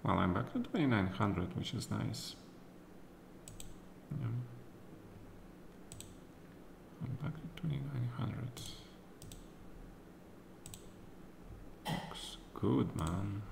Well, I'm back to 2900, which is nice. Yeah. I'm back to 2900. Looks good, man.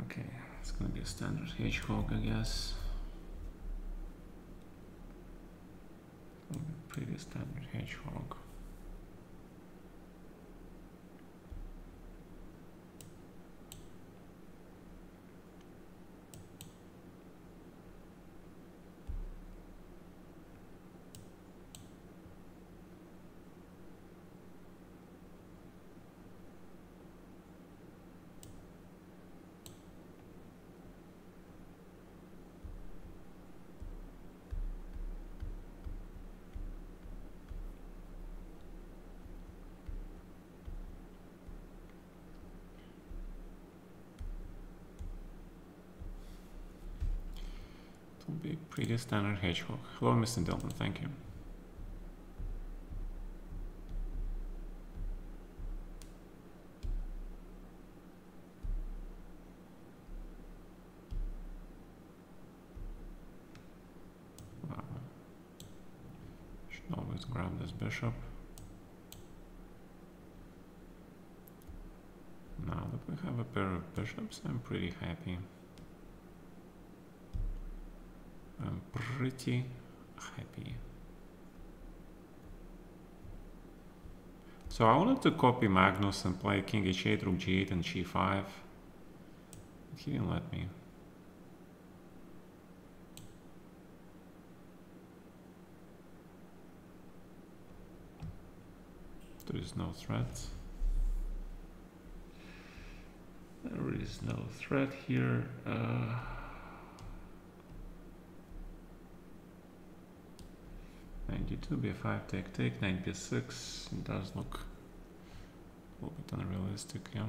Okay, it's gonna be a standard hedgehog, I guess. Pretty standard hedgehog. It'll be a pretty standard hedgehog. Hello, Mr. Delman, thank you. Should always grab this bishop. Now that we have a pair of bishops, I'm pretty happy. I'm pretty happy. So I wanted to copy Magnus and play king h8, rook g8 and g5, but he didn't let me. There is no threat. There is no threat here. 92, b5, take, take, knight b6. It does look a little bit unrealistic, yeah.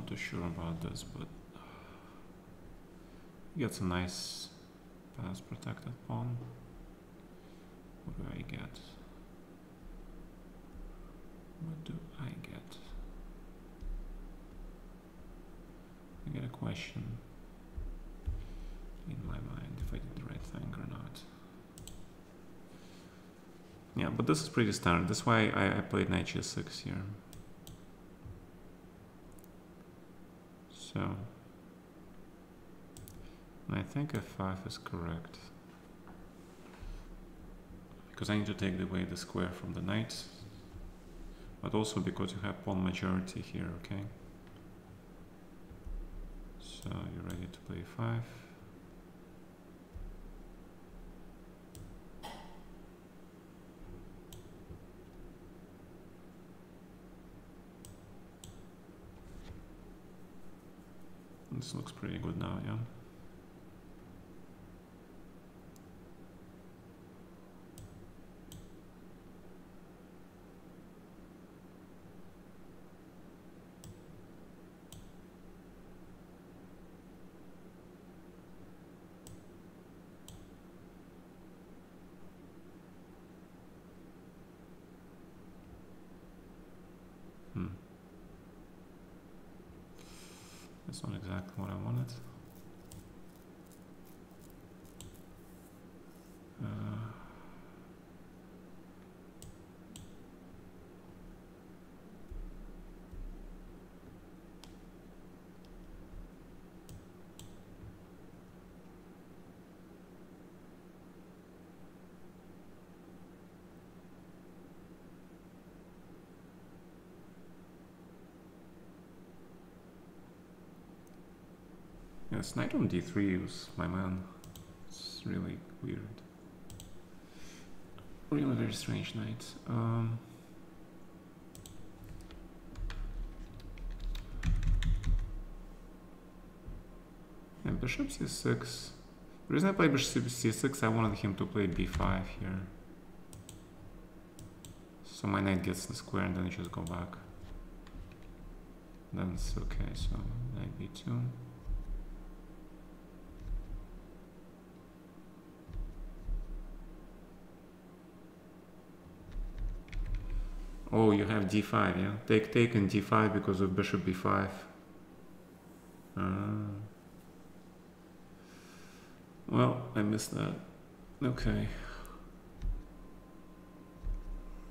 Not too sure about this, but you get some nice pass protected pawn. What do I get? What do I get? I get a question in my mind if I did the right thing or not. Yeah, but this is pretty standard. That's why I played knight g6 here. So, I think f5 is correct. Because I need to take away the square from the knight. But also because you have pawn majority here, okay? So you're ready to play 5. This looks pretty good now, yeah. That's not exactly what I wanted. Yes, knight on d3 is my man. It's really weird. Really very strange knight. And bishop c6. The reason I played bishop c6, I wanted him to play b5 here. So my knight gets the square and then I just go back. Then it's okay, so knight b2. Oh, you have d5, yeah? Take and d5 because of bishop b5. Well, I missed that. Okay.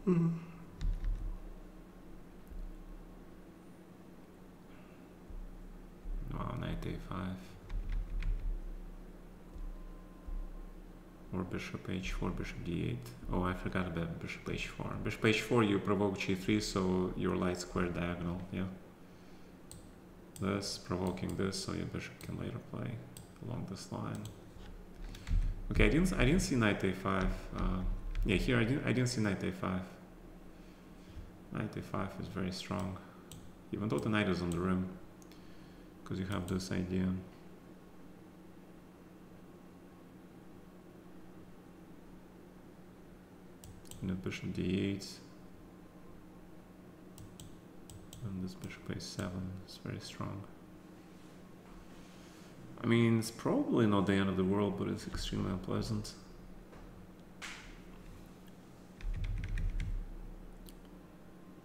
Oh, knight a5. Or bishop h4, bishop d8. Oh, I forgot about bishop h4. Bishop h4, you provoke g3, so your light square diagonal, yeah? This, provoking this, so your bishop can later play along this line. Okay, I didn't see knight a5. Yeah, here I didn't see knight a5. Knight a5 is very strong, even though the knight is on the rim, because you have this idea. And bishop d8, and this bishop a7 is very strong. I mean, it's probably not the end of the world, but it's extremely unpleasant.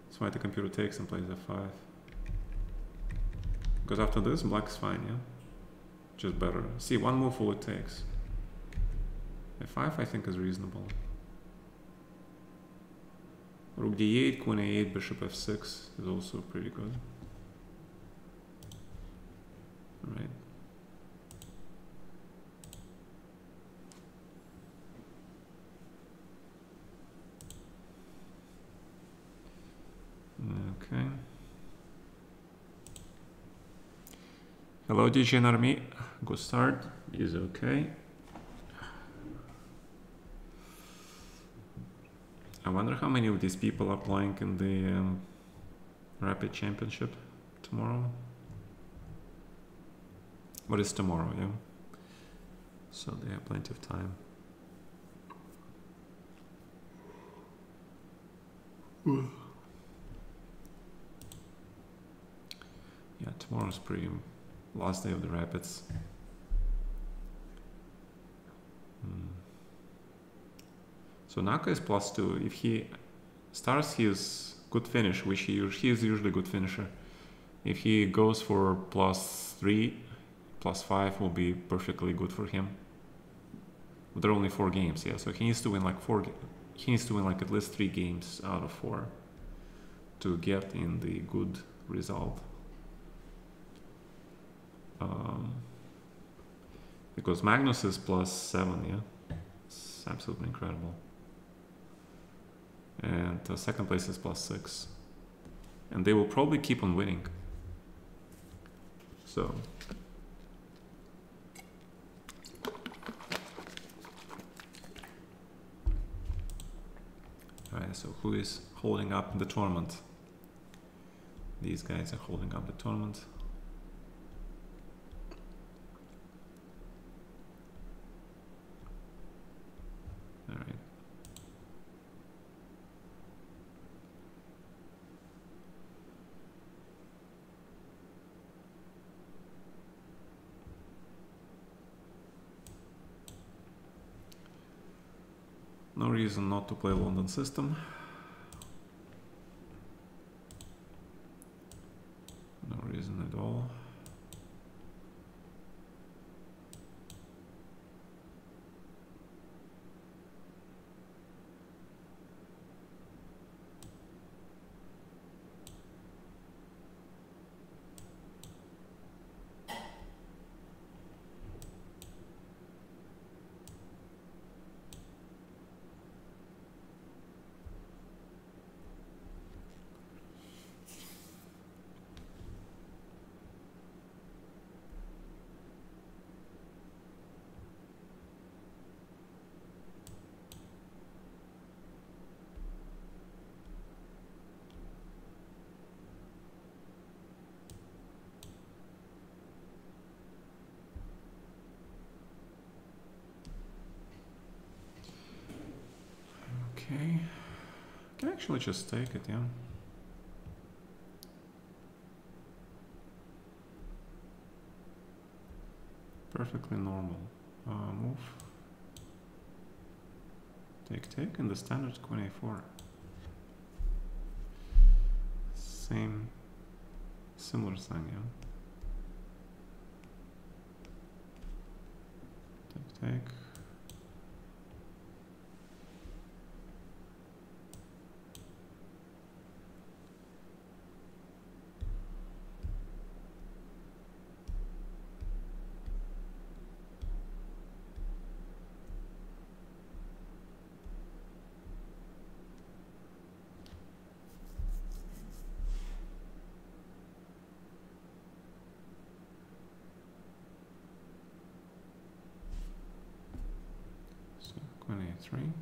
That's why the computer takes and plays f5. Because after this, black is fine, yeah? Just better. See, one move all it takes. f5 I think is reasonable. Rook d8, queen a8, bishop f6 is also pretty good. Alright. Okay. Hello, DJ Army. Good start. Is okay. I wonder how many of these people are playing in the Rapid Championship tomorrow. What is tomorrow, yeah? So they have plenty of time. Yeah, Yeah, tomorrow's pretty last day of the Rapids. So Naka is +2. If he starts his good finish, which he is usually a good finisher, if he goes for +3, +5 will be perfectly good for him. But there are only 4 games, yeah. So he needs to win like he needs to win like at least 3 games out of 4 to get in the good result. Because Magnus is +7, yeah. It's absolutely incredible. And second place is +6. And they will probably keep on winning. So alright, so who is holding up the tournament? These guys are holding up the tournament. Alright. No reason not to play London system. No reason at all. Okay, I can actually just take it, yeah. Perfectly normal. Move. Take, and the standard queen a4. Similar thing, yeah. Take. Queen a3.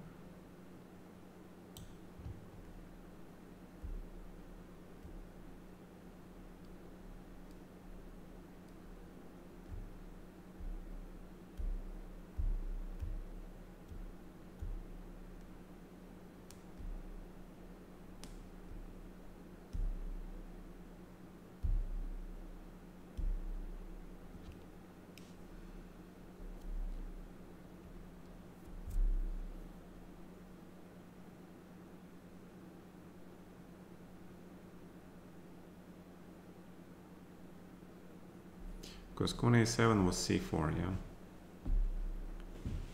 Because queen a7 was c4, yeah.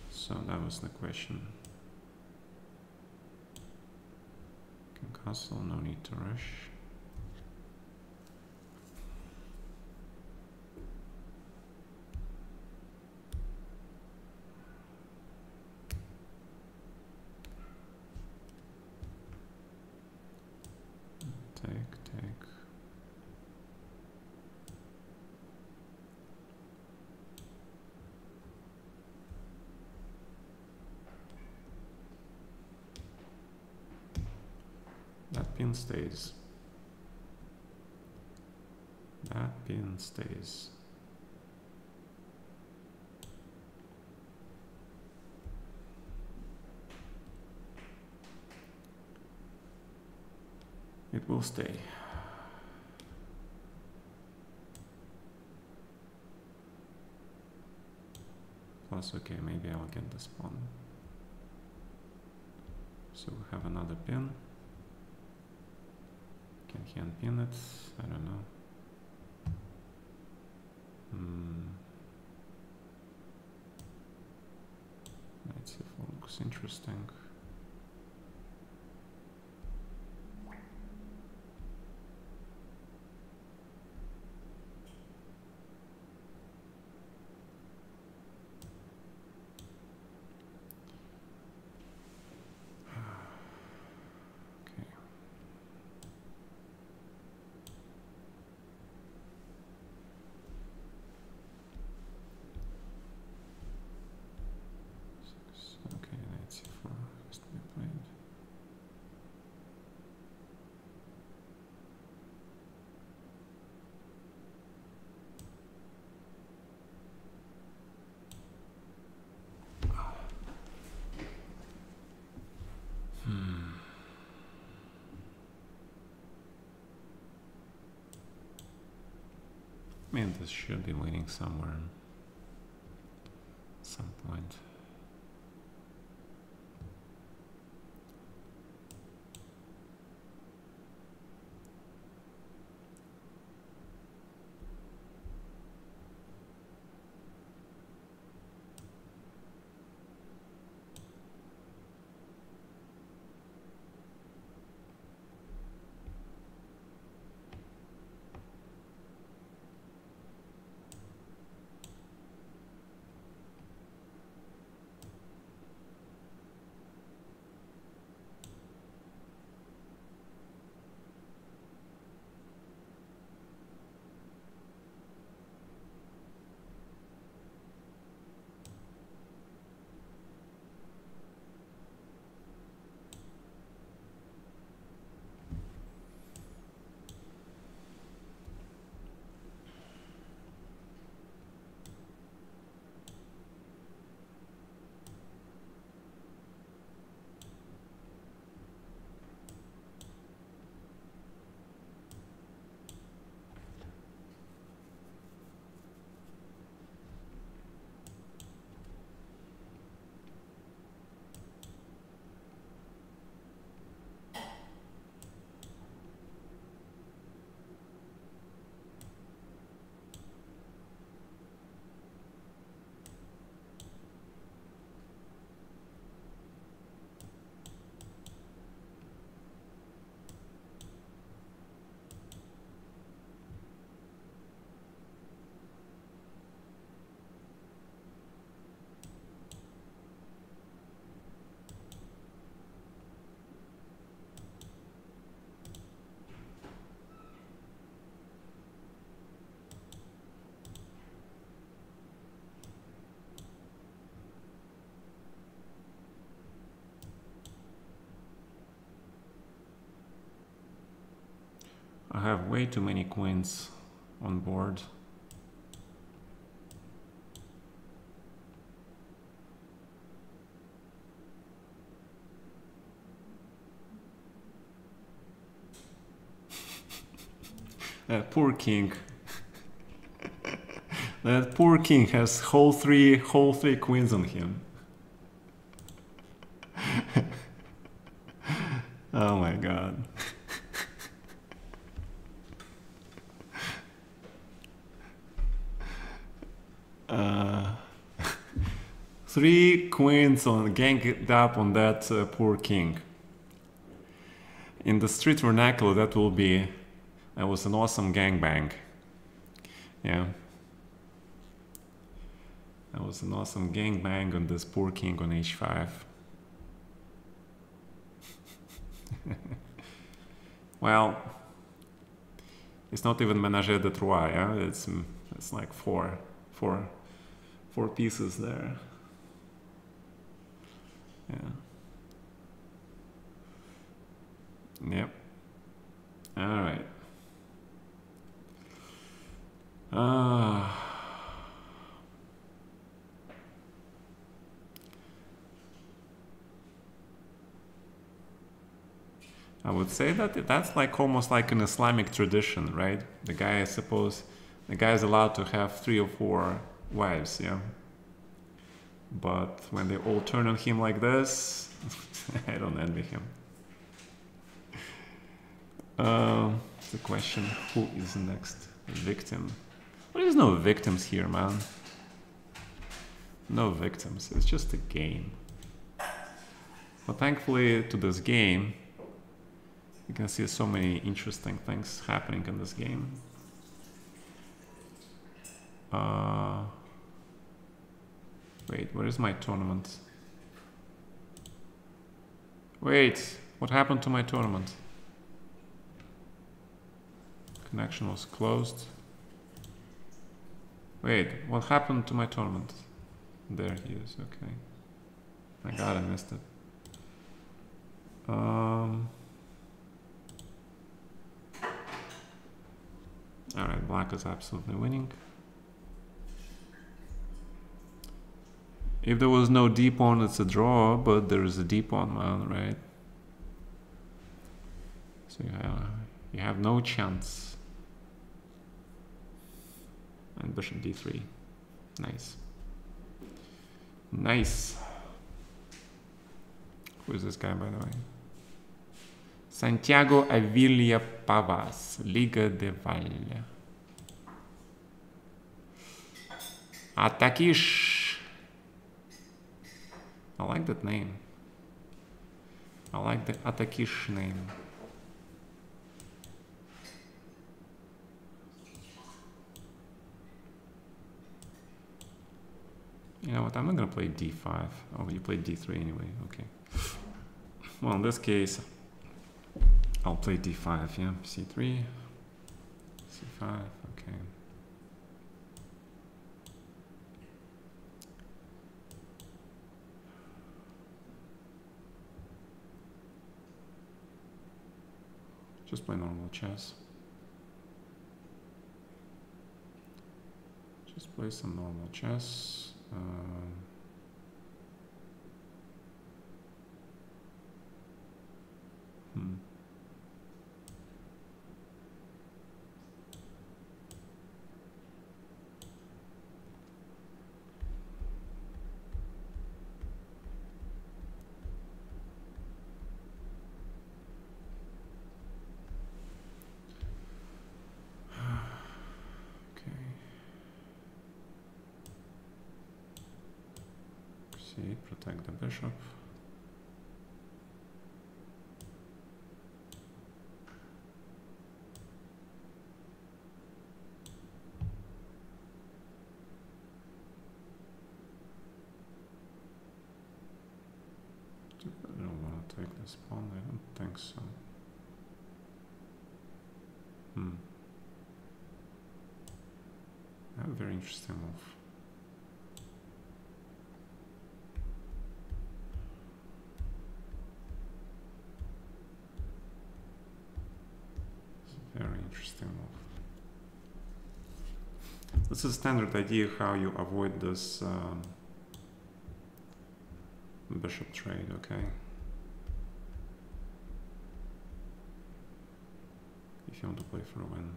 So that was the question. Can castle, no need to rush. Take. That pin stays. That pin stays. It will stay. plus. Okay, maybe I'll get this pawn. So we have another pin. Can he unpin it? I don't know. Knight c4 looks interesting. I mean, this should be winning somewhere at some point. I have way too many queens on board. That poor king. That poor king has whole three queens on him. Oh my god. Three queens on ganged up on that poor king. In the street vernacular, that was an awesome gangbang. Yeah. That was an awesome gangbang on this poor king on h5. Well, it's not even ménage de trois, yeah? It's like four pieces there. Yeah. Yep. All right. I would say that that's like almost like an Islamic tradition, right? The guy, I suppose, the guy is allowed to have 3 or 4 wives, yeah? But when they all turn on him like this, I don't envy him. The question, who is the next victim? Well, there's no victims here, man. No victims, it's just a game. But thankfully to this game, you can see so many interesting things happening in this game. Wait, where is my tournament? Wait, what happened to my tournament? Connection was closed. Wait, what happened to my tournament? There he is, okay. My god, I missed it. Alright, black is absolutely winning. If there was no deep one, it's a draw, but there is a deep one, man, right? So you have no chance. And bishop d3. Nice. Nice. Who is this guy, by the way? Santiago Avilia Pavas, Liga de Valle. Atakish. I like that name. I like the Atakish name. You know what, I'm not gonna play d5. Oh, you played d3 anyway, okay. Well, in this case, I'll play d5, yeah. c3, c5, okay. Just play normal chess. Just play some normal chess. Protect the bishop. I don't want to take this pawn, I don't think so. A very interesting move. Very interesting move. This is a standard idea how you avoid this bishop trade, okay? If you want to play for a win.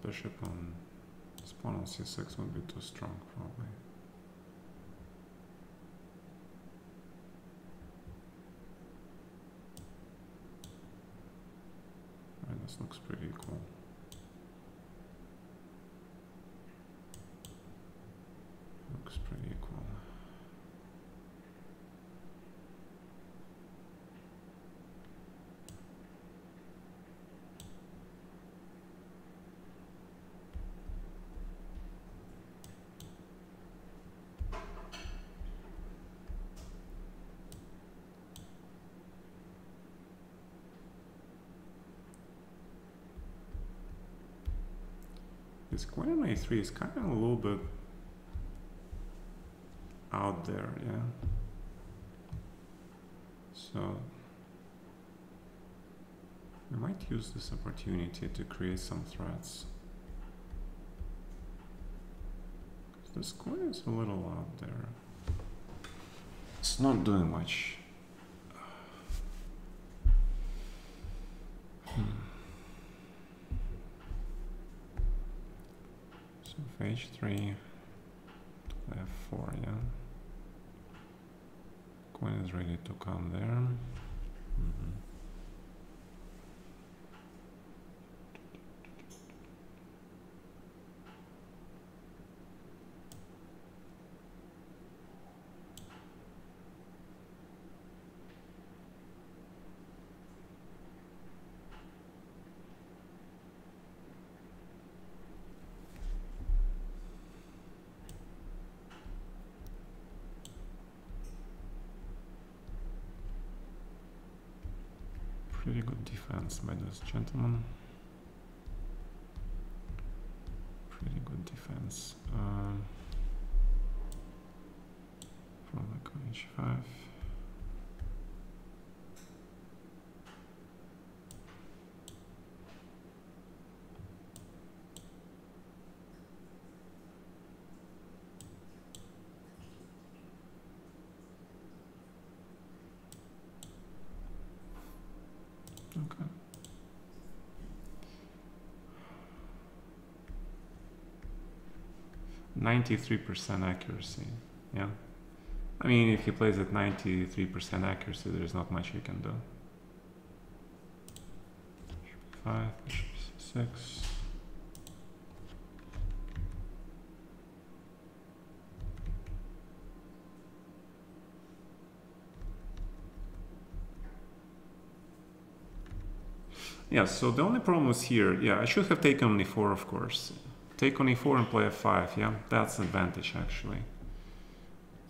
Bishop on pawn on c6 would be too strong, probably. Alright, this looks pretty cool. Looks pretty cool. This queen on a3 is kind of a little bit out there, yeah. So we might use this opportunity to create some threats. The square is a little out there. It's not doing much. So if h3, f4, yeah. Queen is ready to come there. Pretty good defense by this gentleman. Pretty good defense. From the queen h5. Okay. %93 accuracy. Yeah. I mean, if he plays at 93% accuracy, there's not much you can do. 5, 6. Yeah, so the only problem is here, yeah, I should have taken on e4, of course. Take on e4 and play f5, yeah, that's an advantage, actually.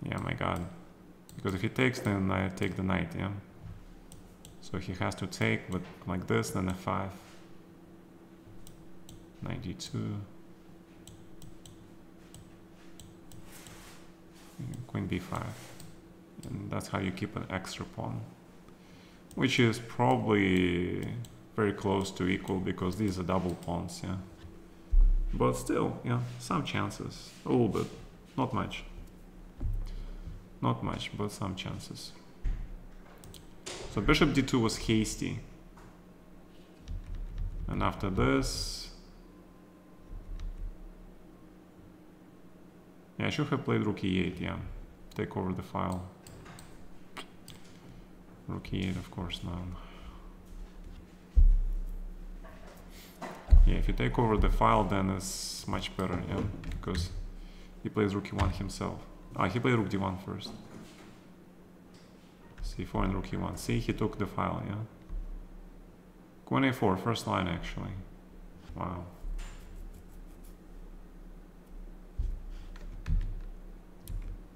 Yeah, my god. Because if he takes, then I take the knight, yeah. So he has to take, but like this, then f5. Knight d2. Queen b5. And that's how you keep an extra pawn. Which is probably very close to equal because these are double pawns, yeah. But still, yeah, some chances. A little bit. Not much. Not much, but some chances. So bishop d2 was hasty. And after this... yeah, I should have played rook e8, yeah. Take over the file. Rook e8, of course, now. Yeah, if you take over the file, then it's much better, yeah, because he plays rook e1 himself. Ah, he played rook d1 first. c4 and rook e1. See, he took the file, yeah. Queen a4, first line, actually. Wow.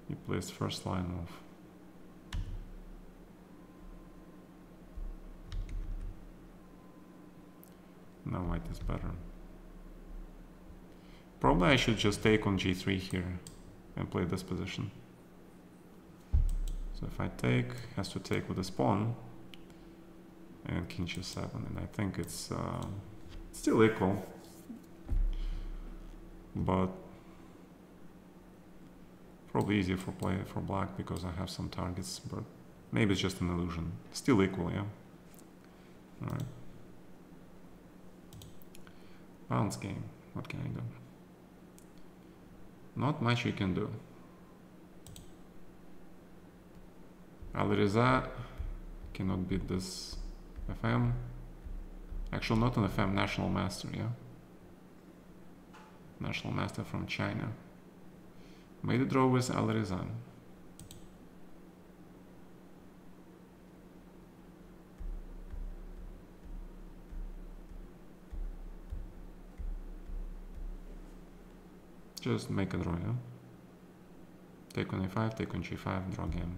He plays first line move. Now white is better. Probably I should just take on g3 here and play this position. So if I take, has to take with this pawn and king g7, and I think it's still equal, but probably easier for black because I have some targets, but maybe it's just an illusion. Still equal, yeah. All right. Balance game. What can I do? Not much you can do. Alireza cannot beat this FM. Actually, not an FM, National Master, yeah? National Master from China. Made a draw with Alireza. Just make a draw, yeah? Take on a5, take on g5, draw game.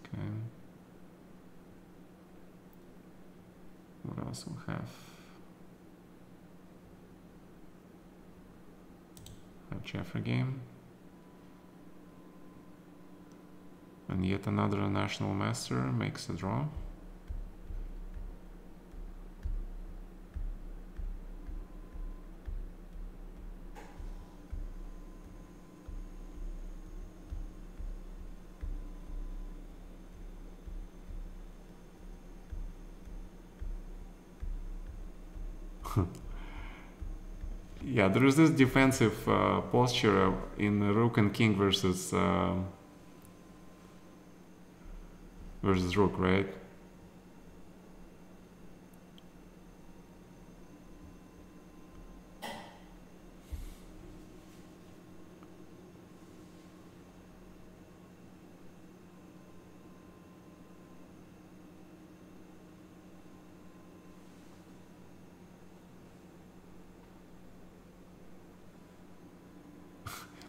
Okay. What else we'll have? Jeffrey game. And yet another national master makes a draw. Yeah, there is this defensive posture in rook and king versus rook, right?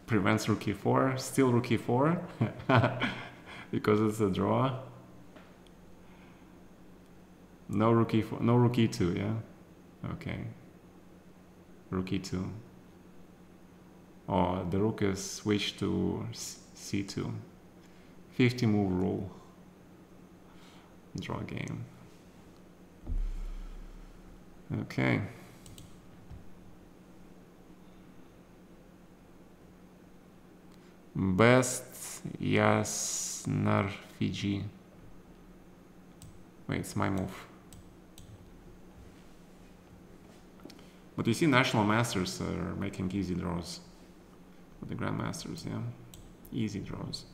Prevents rook e4, still rook e4 because it's a draw. No rook e4, no rook e2, yeah? Okay. Rook e2. Oh, the rook is switched to c2. 50 move rule. Draw game. Okay. Best Yasnar Fiji. Wait, it's my move. But you see, national masters are making easy draws. With the grandmasters, yeah, easy draws.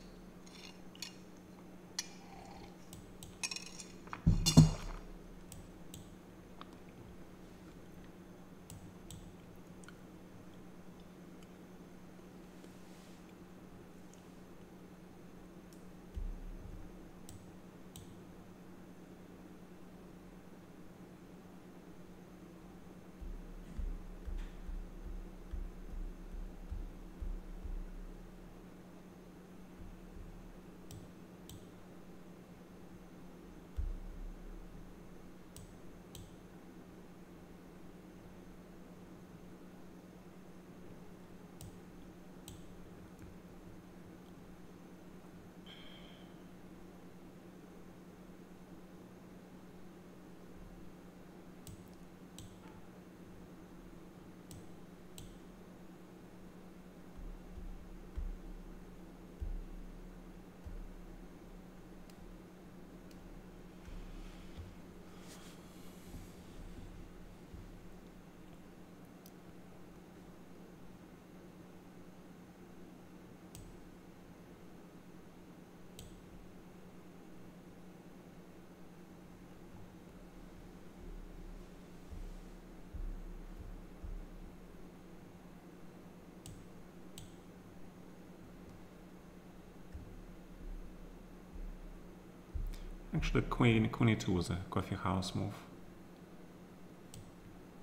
Actually, queen e2 was a coffee house move.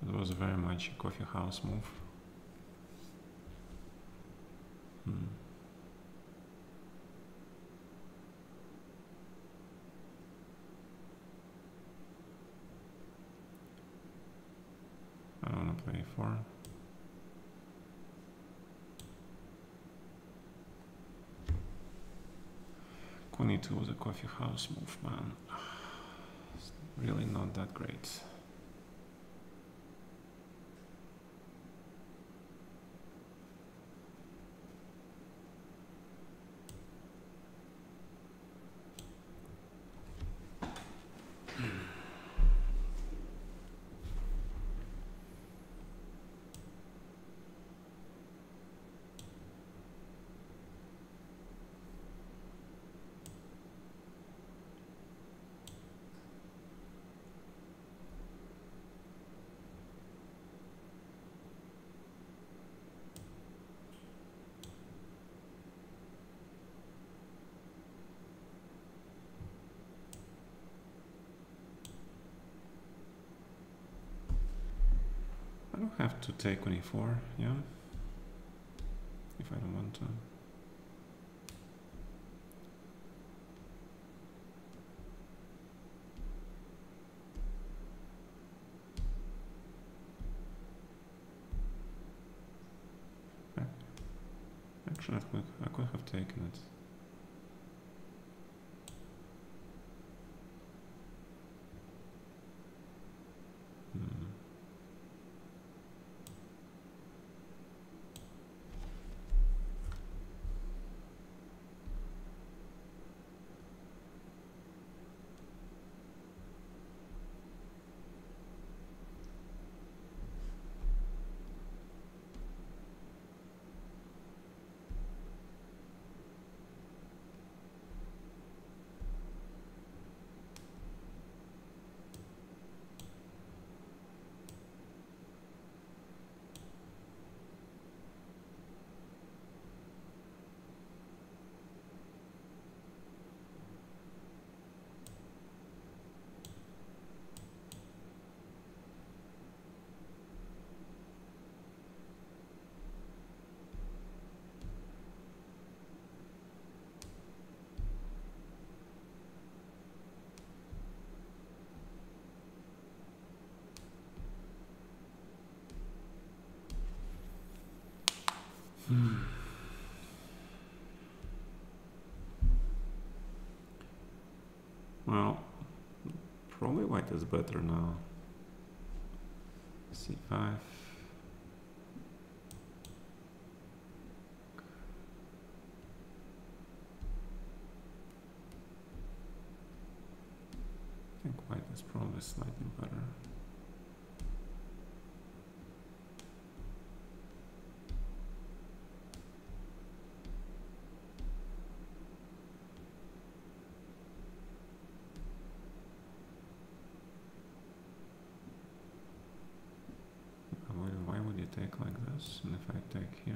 It was very much a coffee house move. I don't want to play 4. Queen e2 was a coffee house move, man. It's really not that great. I don't have to take 24, yeah? If I don't want to. Actually, I could have taken it. Well, probably white is better now. C5. I think white is probably slightly better. Why would you take like this? And if I take here?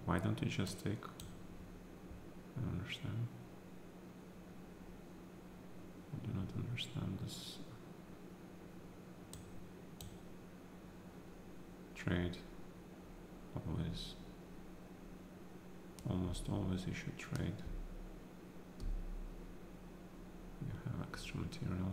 Why don't you just take? I don't understand. I do not understand this trade. Always, almost always you should trade. You have extra material.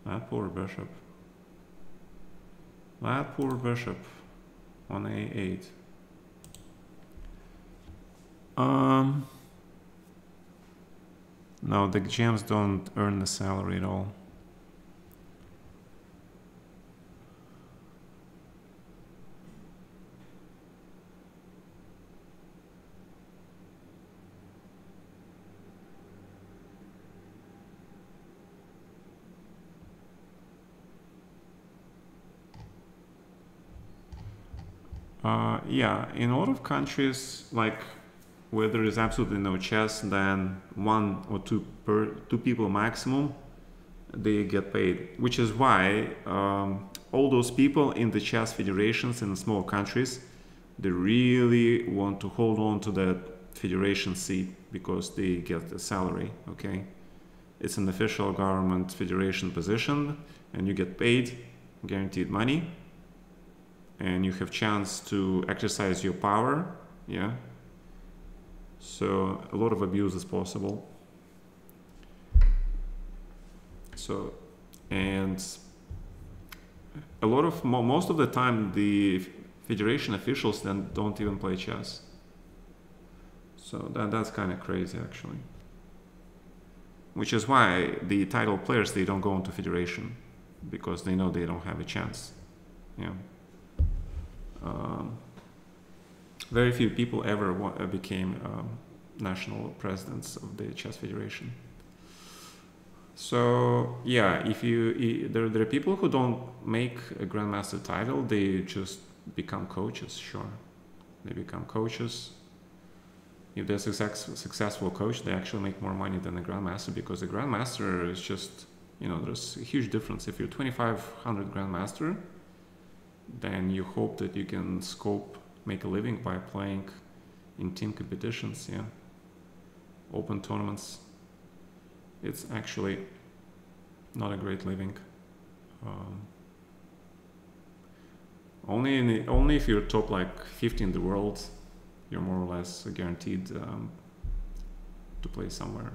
That poor bishop. That poor bishop on A8. No, the gems don't earn the salary at all. Yeah, in a lot of countries, like where there is absolutely no chess, then one or two people maximum, they get paid. Which is why all those people in the chess federations in small countries, they really want to hold on to that federation seat because they get a salary. Okay, it's an official government federation position, and you get paid, guaranteed money. And you have chance to exercise your power, yeah. So a lot of abuse is possible. So, and a lot of most of the time the federation officials then don't even play chess. So that's kind of crazy actually. Which is why the title players, they don't go into federation because they know they don't have a chance, yeah. Very few people ever became national presidents of the chess federation. So yeah, there are people who don't make a grandmaster title, they just become coaches. Sure, they become coaches, if they're successful coach, they actually make more money than a grandmaster, because a grandmaster is just, you know, there's a huge difference. If you're 2500 grandmaster, then you hope that you can make a living by playing in team competitions, yeah, open tournaments. It's actually not a great living. Only if you're top like 50 in the world, you're more or less guaranteed to play somewhere.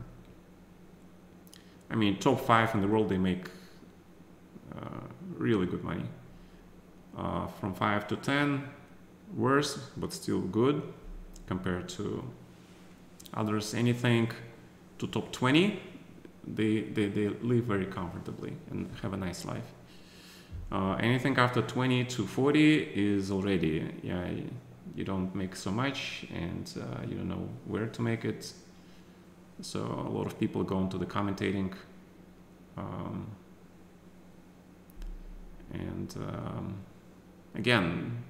I mean, top 5 in the world, they make really good money. From 5 to 10, worse, but still good compared to others. Anything to top 20, they live very comfortably and have a nice life. Anything after 20 to 40 is already, yeah, you don't make so much, and you don't know where to make it. So a lot of people go into the commentating, again,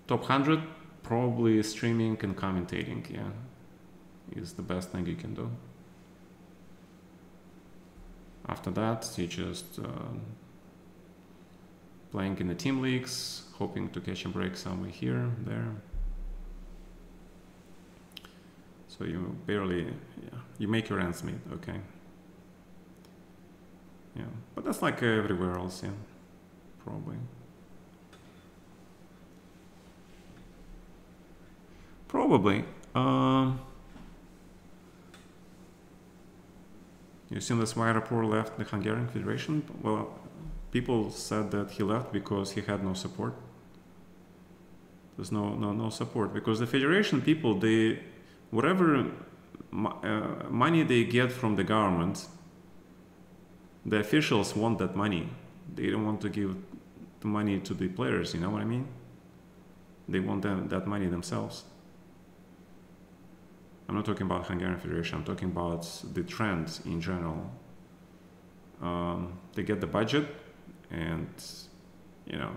top 100, probably streaming and commentating, yeah, is the best thing you can do. After that, you just playing in the team leagues, hoping to catch a break somewhere here, there. So you barely, yeah, you make your ends meet, okay. Yeah, but that's like everywhere else, yeah, probably. Probably. You seen this Virapur left the Hungarian Federation? Well, people said that he left because he had no support. There's no support, because the federation people, they, whatever money they get from the government, the officials want that money. They don't want to give the money to the players, you know what I mean? They want that money themselves. I'm not talking about Hungarian Federation, I'm talking about the trend in general. They get the budget, and, you know,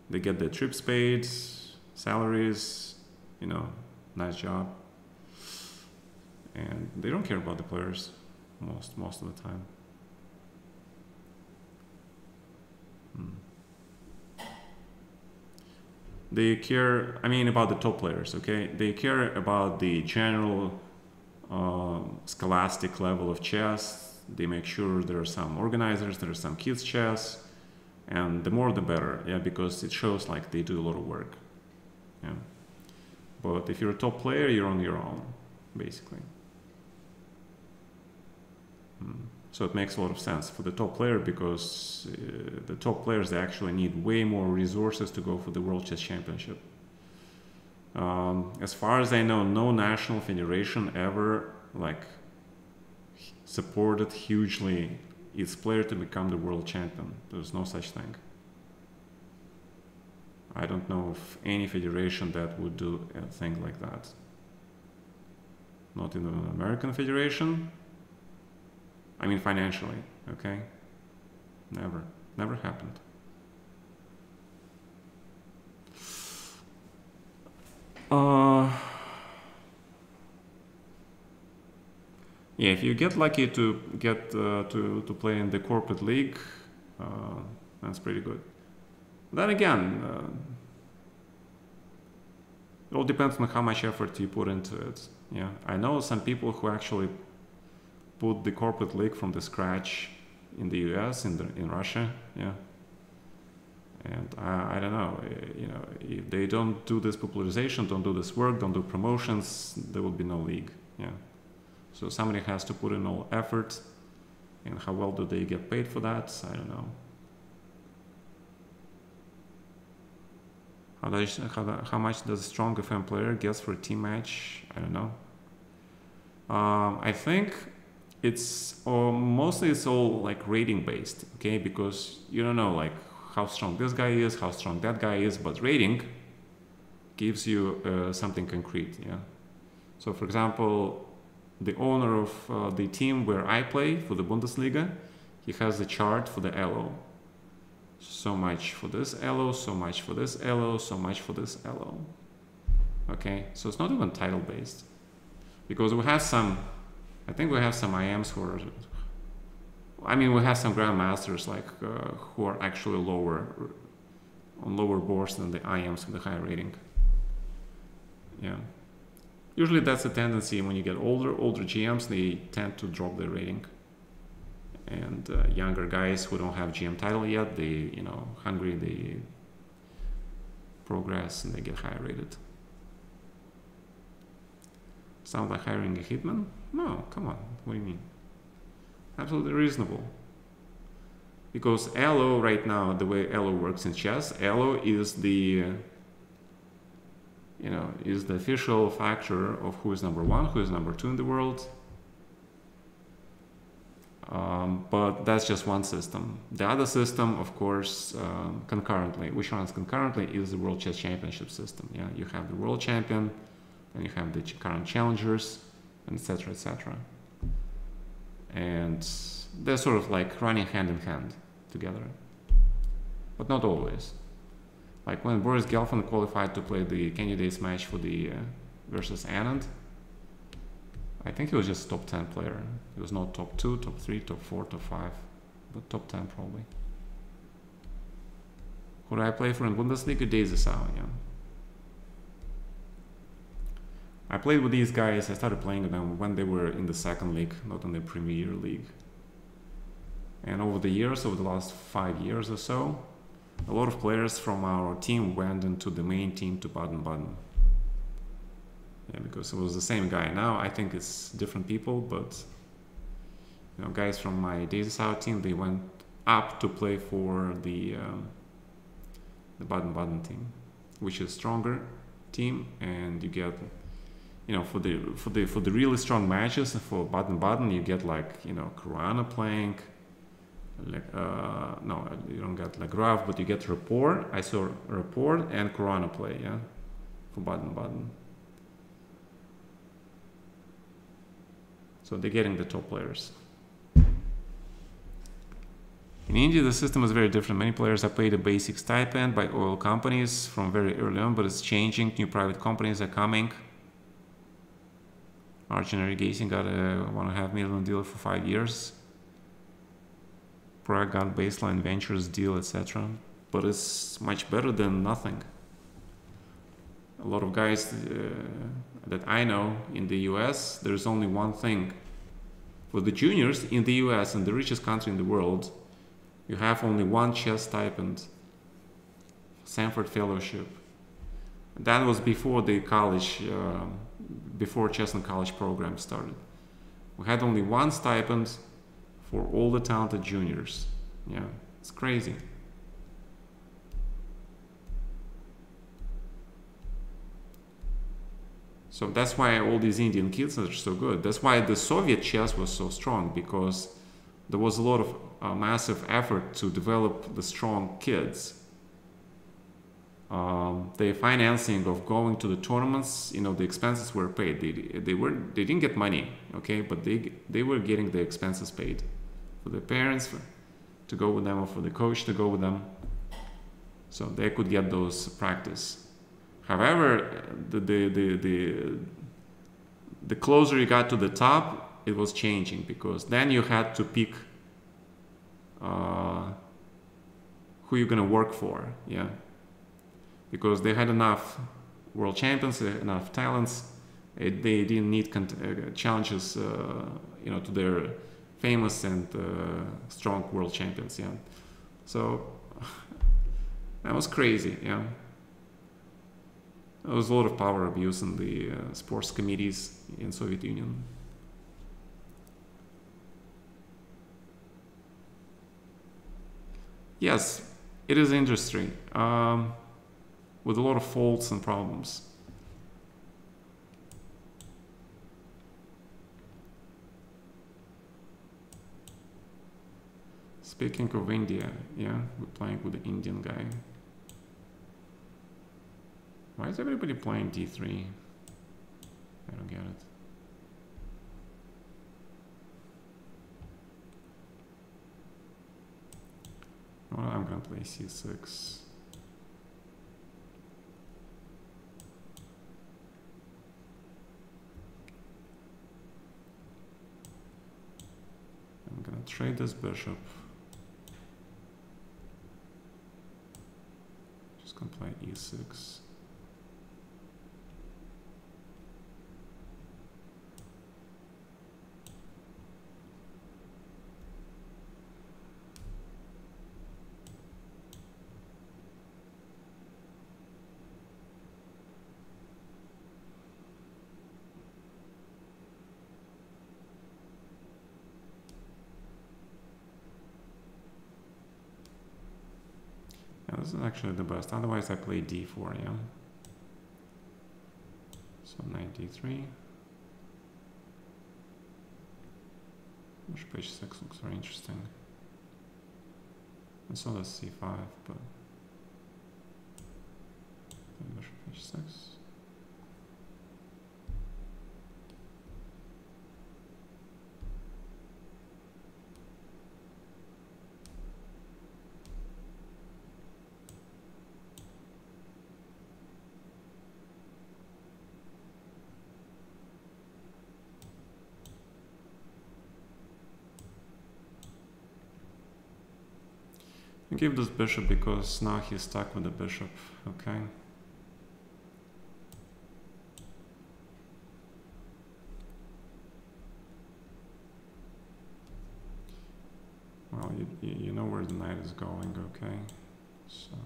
they get their trips paid, salaries, you know, nice job. And they don't care about the players most of the time. They care, I mean, about the top players, okay? They care about the general scholastic level of chess. They make sure there are some organizers, there are some kids chess, and the more the better, yeah, because it shows like they do a lot of work, yeah. But if you're a top player, you're on your own, basically. So it makes a lot of sense for the top player, because the top players, they actually need way more resources to go for the World Chess Championship. As far as I know, no national federation ever like supported hugely its player to become the world champion. There's no such thing. I don't know of any federation that would do a thing like that. Not in the American Federation. I mean, financially, okay? Never happened. Yeah, if you get lucky to get to play in the corporate league, that's pretty good. Then again, it all depends on how much effort you put into it. Yeah, I know some people who actually put the corporate league from the scratch in the US, in Russia, yeah. And I don't know, you know, if they don't do this popularization, don't do this work, don't do promotions, there will be no league, yeah. So somebody has to put in all effort, and how well do they get paid for that? I don't know. How much does a strong FM player gets for a team match? I don't know. I think it's mostly it's all like rating based, okay? Because you don't know like how strong this guy is, how strong that guy is, but rating gives you something concrete, yeah. So for example, the owner of the team where I play for the Bundesliga, he has a chart for the ELO, So much for this elo, so much for this elo, so much for this elo. Okay, so it's not even title based. Because we have some, I think we have some IMs who are, I mean, we have some grandmasters like who are actually lower, on lower boards than the IMs with the high rating. Yeah. Usually that's a tendency when you get older GMs, they tend to drop their rating. And younger guys who don't have GM title yet, they, you know, hungry, they progress and they get higher rated. Sound like hiring a hitman? No, come on, what do you mean? Absolutely reasonable. Because elo right now, the way elo works in chess, elo is the, you know, is the official factor of who is number one, who is number two in the world. But that's just one system. The other system, of course, concurrently, which runs concurrently, is the World Chess Championship system. Yeah, you have the world champion, and you have the current challengers, and etc., etc. And they're sort of like running hand in hand together, but not always. Like when Boris Gelfand qualified to play the candidates match for the versus Anand, I think he was just top 10 player. He was not top 2, top 3, top 4, top 5, but top 10 probably. Who do I play for in Bundesliga? Daisy Sao, yeah. I played with these guys, I started playing with them when they were in the second league, not in the Premier League. And over the years, over the last 5 years or so, a lot of players from our team went into the main team to Baden-Baden. Yeah, because it was the same guy. Now I think it's different people, but you know, guys from my Daisy Sao team, they went up to play for the Baden-Baden team, which is stronger team, and you get, you know, for the really strong matches for Baden-Baden, you get like, you know, Caruana playing, like no, you don't get like Graf, but you get Rapport. I saw Rapport and Caruana play, yeah, for Baden-Baden. So they're getting the top players. In India, the system is very different. Many players are paid a basic stipend by oil companies from very early on, but it's changing. New private companies are coming. Arjun Irrigation got a $1.5 million deal for 5 years. Prague got Baseline Ventures deal, etc. But it's much better than nothing. A lot of guys that I know in the US, there's only one thing. For the juniors in the US, in the richest country in the world, you have only one chess stipend, Sanford Fellowship. That was before the college, before chess and college program started. We had only one stipend for all the talented juniors. Yeah, it's crazy. So that's why all these Indian kids are so good. That's why the Soviet chess was so strong, because there was a lot of massive effort to develop the strong kids. The financing of going to the tournaments, you know, the expenses were paid. They didn't get money, okay, but they were getting the expenses paid for the parents to go with them, or for the coach to go with them, so they could get those practice. However, the closer you got to the top, it was changing, because then you had to pick who you're gonna work for, yeah. Because they had enough world champions, enough talents. They didn't need challenges, you know, to their famous and strong world champions, yeah. So that was crazy, yeah. There was a lot of power abuse in the sports committees in Soviet Union. Yes, it is an industry with a lot of faults and problems. Speaking of India, yeah, we're playing with the Indian guy. Why is everybody playing d3? I don't get it. Well, I'm gonna play c6. I'm gonna trade this bishop. Just gonna play e6. Yeah, this is actually the best. Otherwise, I play d4, yeah? So knight d3. Bishop h6 looks very interesting. And so does c5, but bishop h6. I give this bishop because now he's stuck with the bishop, okay? Well, you know where the knight is going, okay? So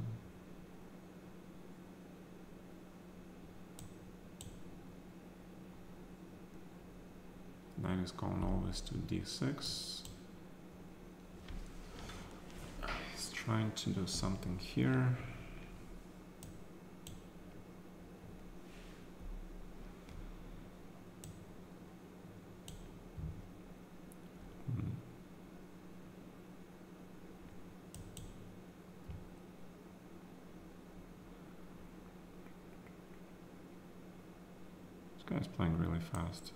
knight is going always to d6. He's trying to do something here. This guy's playing really fast.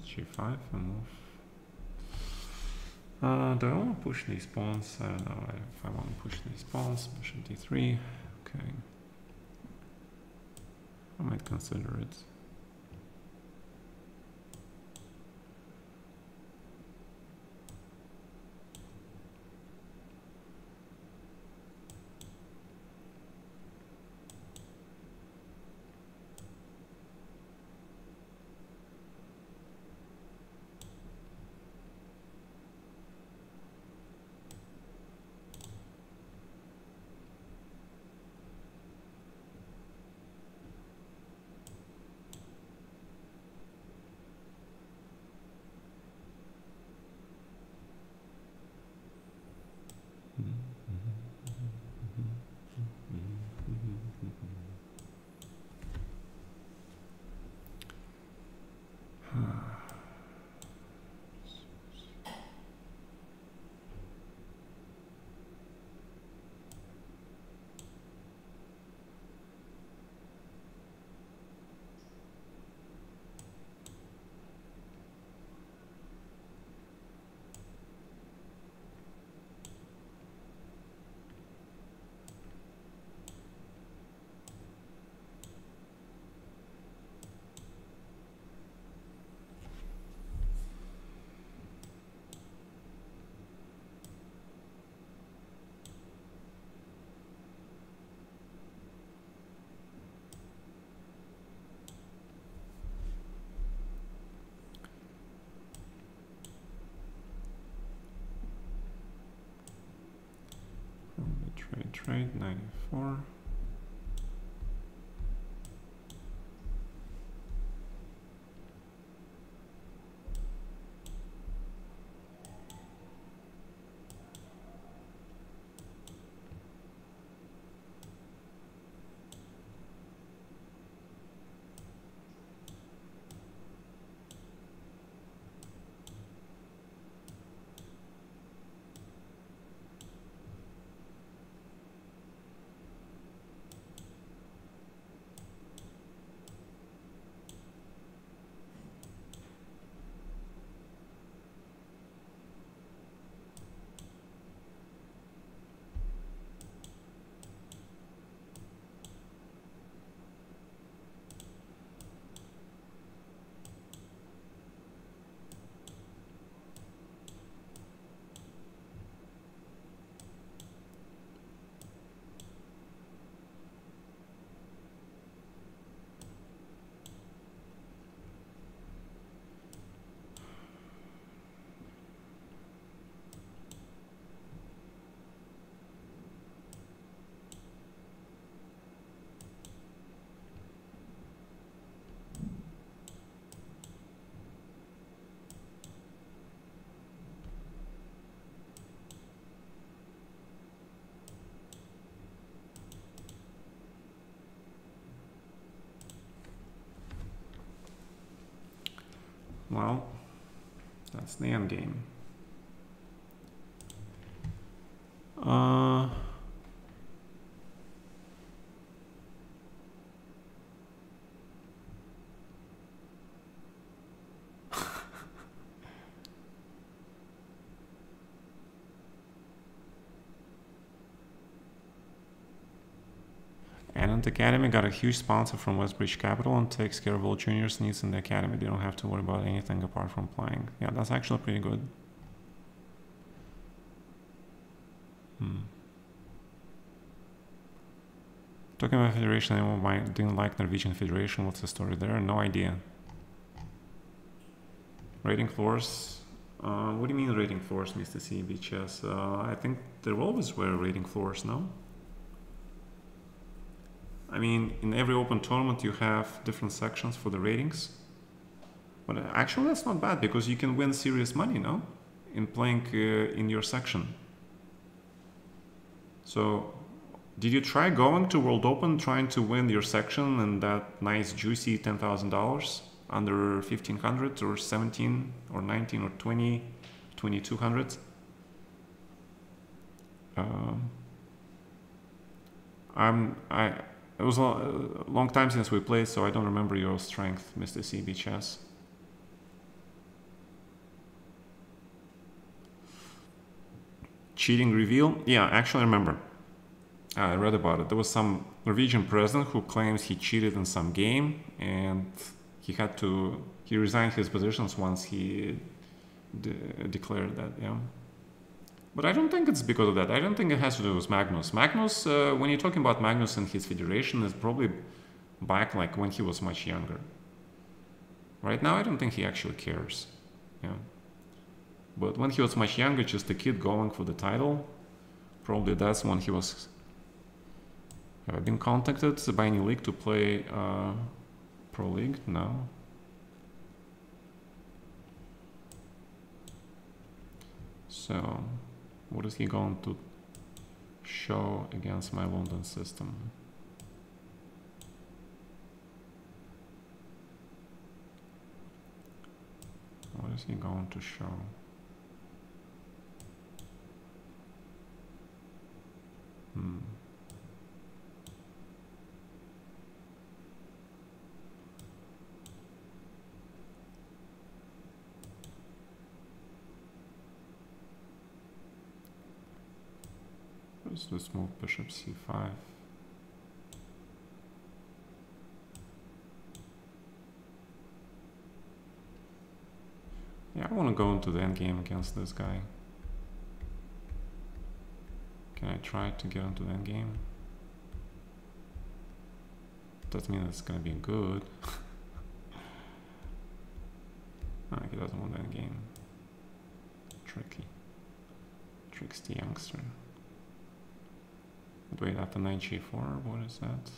G5 and move. Do I want to push these pawns? I don't know if I want to push these pawns. Bishop d3. Okay. I might consider it. straight, 94. Well, that's the end game. And the Academy got a huge sponsor from Westbridge Capital and takes care of all juniors' needs in the Academy. They don't have to worry about anything apart from playing. Yeah, that's actually pretty good. Talking about Federation, anyone didn't like Norwegian Federation. What's the story there? No idea. Rating floors. What do you mean rating floors, Mr. CB Chess? I think there always were rating floors, no? I mean, in every open tournament you have different sections for the ratings. But actually that's not bad, because you can win serious money, no? In playing in your section. So, did you try going to World Open, trying to win your section and that nice juicy $10,000 under 1,500 or 17 or 19 or 20, 2,200? It was a long time since we played, so I don't remember your strength, Mr. CB Chess. Cheating reveal? Yeah, actually I remember. I read about it. There was some Norwegian president who claims he cheated in some game, and he resigned his positions once he declared that, yeah. But I don't think it's because of that. I don't think it has to do with Magnus. Magnus, when you're talking about Magnus and his federation, is probably back like when he was much younger. Right now, I don't think he actually cares. Yeah. But when he was much younger, just a kid going for the title, probably that's when he was. Have I been contacted by any league to play Pro League? No. So, what is he going to show against my London system? What is he going to show? Let's move bishop c5. Yeah, I want to go into the endgame against this guy. Can I try to get into the endgame? Doesn't mean it's gonna be good. He doesn't want the endgame. Tricky. Tricksy youngster. Wait, after knight g4, what is that?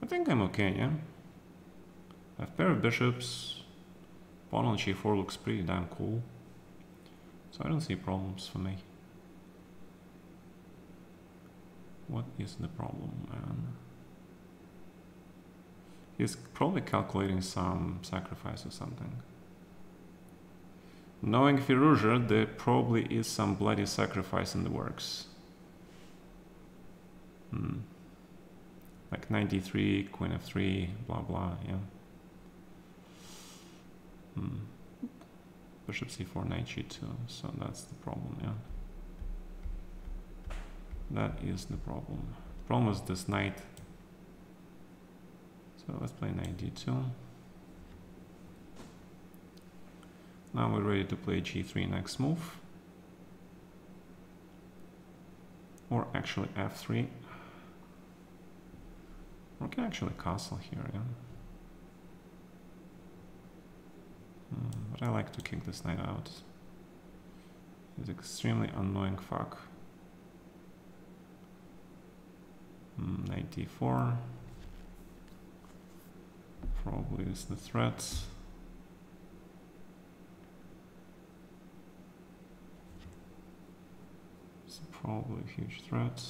I think I'm okay, yeah. I have pair of bishops. Pawn on g4 looks pretty damn cool. So I don't see problems for me. What is the problem, man? He's probably calculating some sacrifice or something. Knowing Firouzja, there probably is some bloody sacrifice in the works. Like 93, queen f3, blah blah, yeah. Bishop c4, knight g2, so that's the problem, yeah. That is the problem. The problem is this knight. So let's play knight d2. Now we're ready to play g3 next move. Or actually f3. We can actually castle here, yeah. But I like to kick this knight out. He's extremely annoying fuck. Knight d4. Probably is the threat. It's probably a huge threat.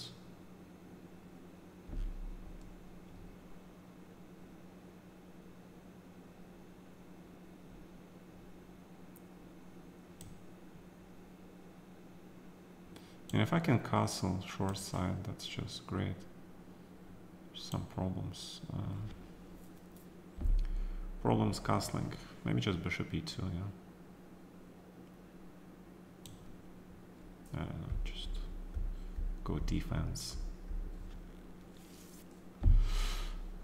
And if I can castle short side, that's just great. Some problems. Problems castling. Maybe just bishop e2, yeah. I don't know, just go defense.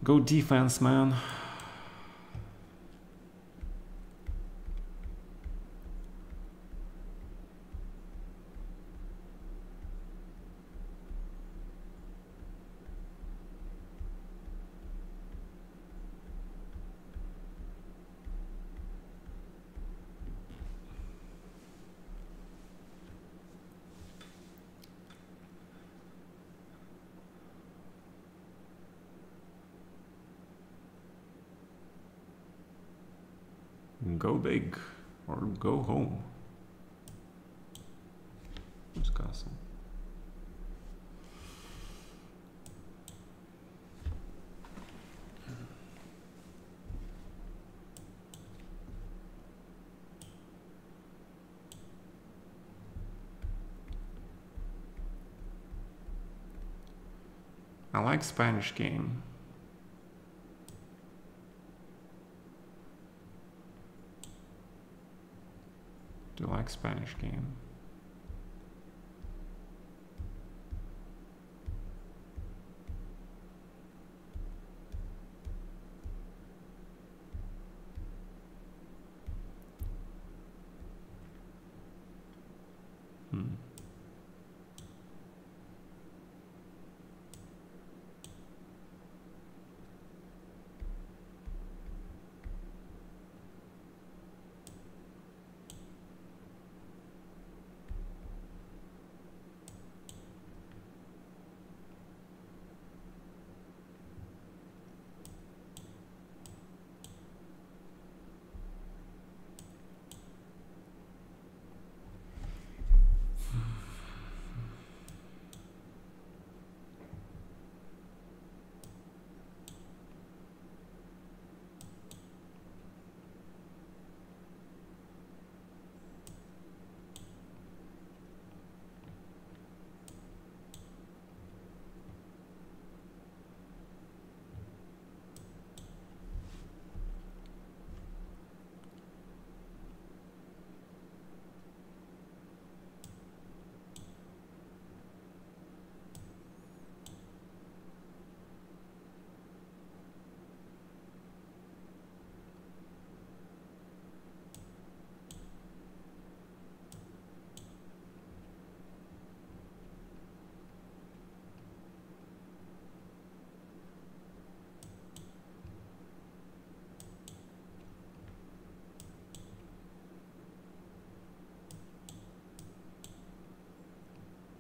Go defense, man. Go big or go home. Who's castle? I like Spanish game. Do you like Spanish game?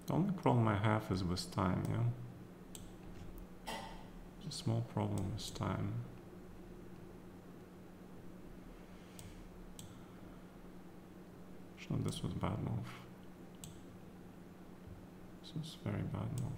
The only problem I have is with time, yeah? It's a small problem with time. Actually, this was a bad move. This is a very bad move.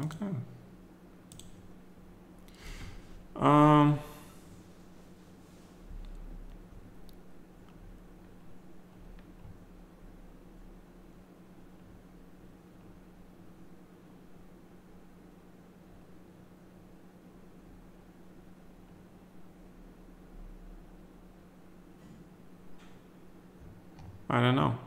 Okay. I don't know.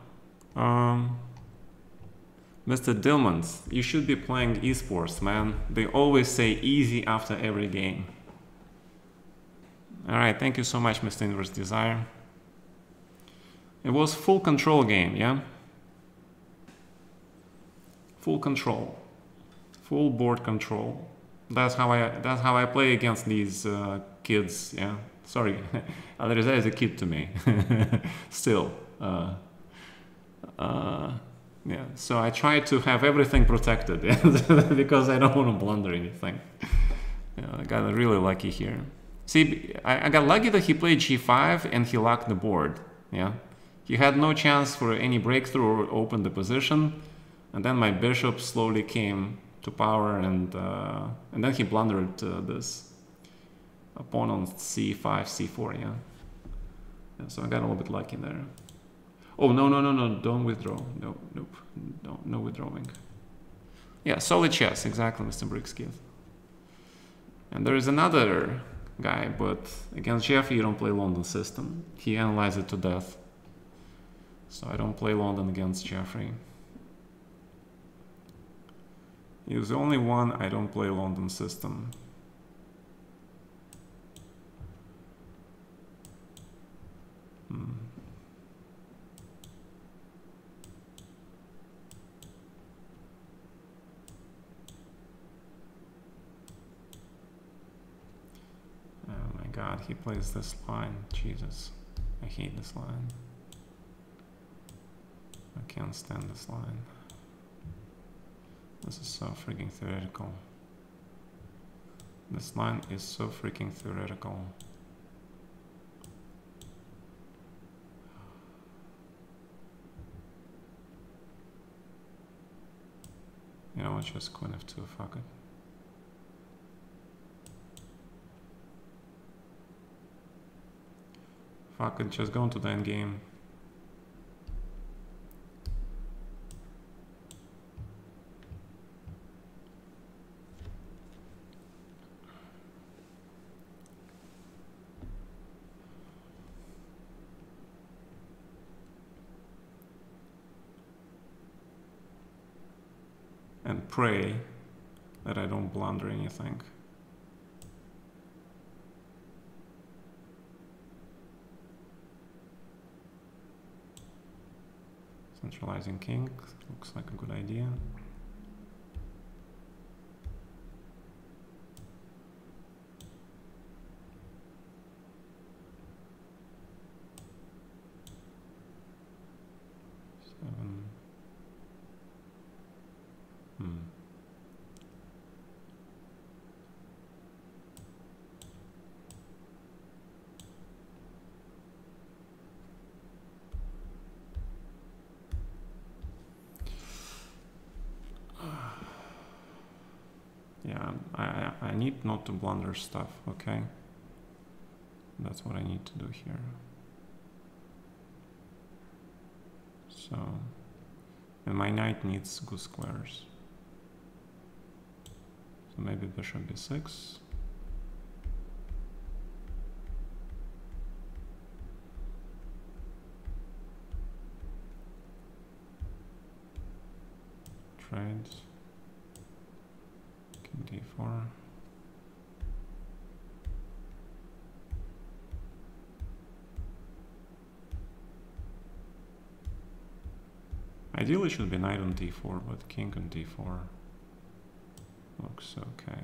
Mr. Dillmans, you should be playing esports, man. They always say easy after every game. Alright, thank you so much, Mr. Inverse Desire. It was full control game, yeah? Full control. Full board control. That's how I play against these kids, yeah? Sorry, Alireza is a kid to me. Still. Yeah, so I try to have everything protected because I don't want to blunder anything. Yeah, I got really lucky here. See, I got lucky that he played g5 and he locked the board. Yeah, he had no chance for any breakthrough or open the position, and then my bishop slowly came to power, and then he blundered this pawn on c5, c4. Yeah, so I got a little bit lucky there. Oh, no, don't withdraw. Nope, no withdrawing. Yeah, solid chess, exactly, Mr. Brickskith. And there is another guy, but against Jeffrey you don't play London system. He analyzed it to death. So I don't play London against Jeffrey. He's the only one I don't play London system. God, he plays this line. Jesus, I hate this line. I can't stand this line. This is so freaking theoretical. This line is so freaking theoretical. You know what, just queen f2, fuck it. Fuck it, just go into the end game. And pray that I don't blunder anything. Centralizing king looks like a good idea. Seven. Yeah, I need not to blunder stuff, okay? That's what I need to do here. So, and my knight needs good squares. So maybe bishop b6. Trades. King d4. Ideally should be knight on d4, but king on d4 looks okay.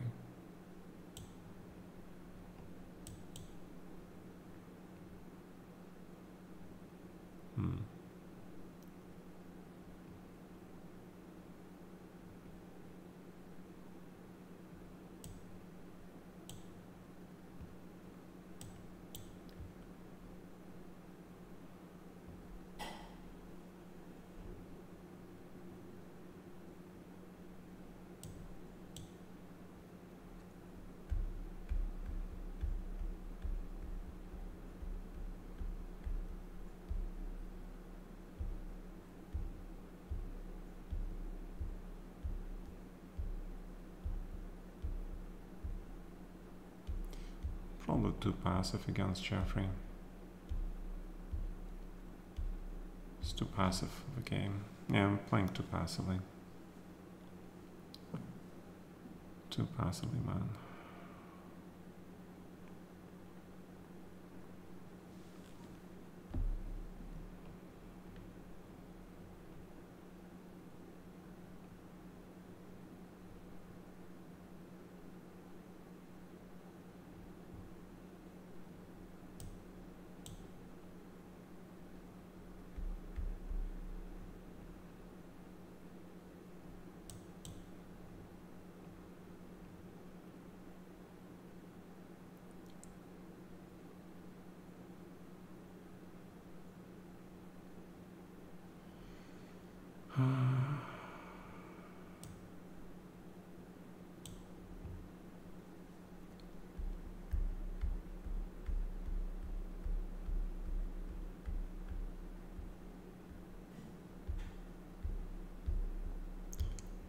Probably too passive against Jeffrey. It's too passive of a game. Yeah, I'm playing too passively. Too passively, man.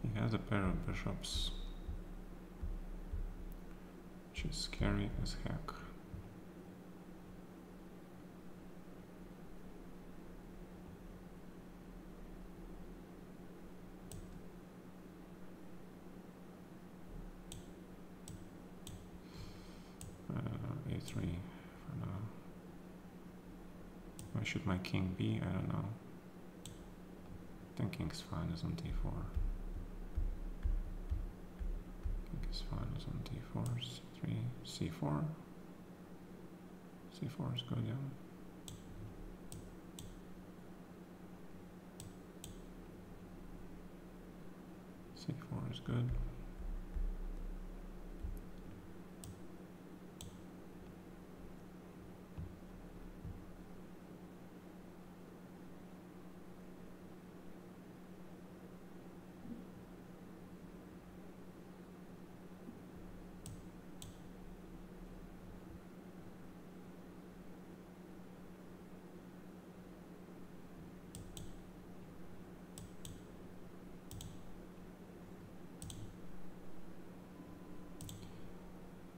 He has a pair of bishops, which is scary as heck. A3 for now. Where should my king be? I don't know. I think king's fine is on d4. King is fine is on d4, c3, c4. c4 is good, yeah. c4 is good.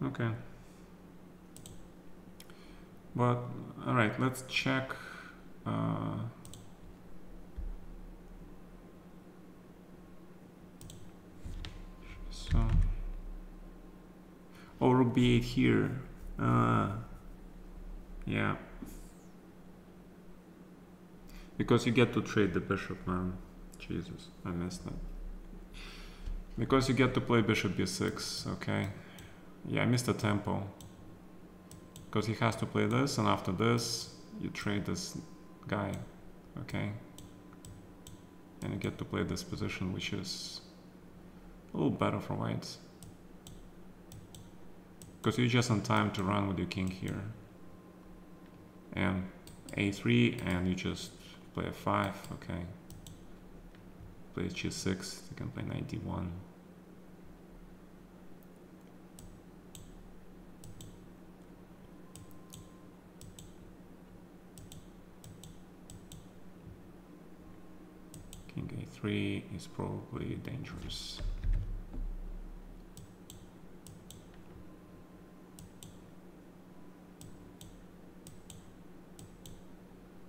Okay. But, all right, let's check. So, oh, rook b8 here. Yeah. Because you get to trade the bishop, man. Jesus, I missed that. Because you get to play bishop b6, okay. Yeah, I missed the tempo. Because he has to play this, and after this, you trade this guy, okay? And you get to play this position, which is a little better for whites. Because you're just on time to run with your king here. And a3, and you just play f5, okay? Play g6, you can play knight d1. 3 is probably dangerous.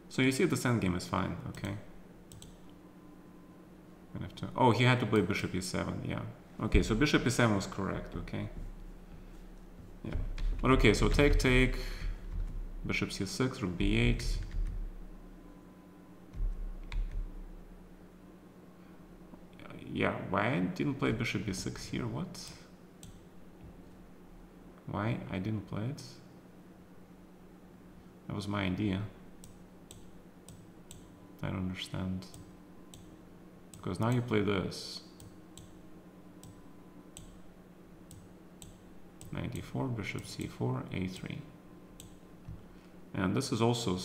So you see this endgame is fine, okay. Oh, he had to play bishop e7, yeah. Okay, so bishop e7 was correct, okay. Yeah. But okay, so take, bishop c6, rook b8. Yeah, why I didn't play bishop b6 here? What? Why I didn't play it? That was my idea. I don't understand. Because now you play this. 94, bishop c4, a3. And this is also a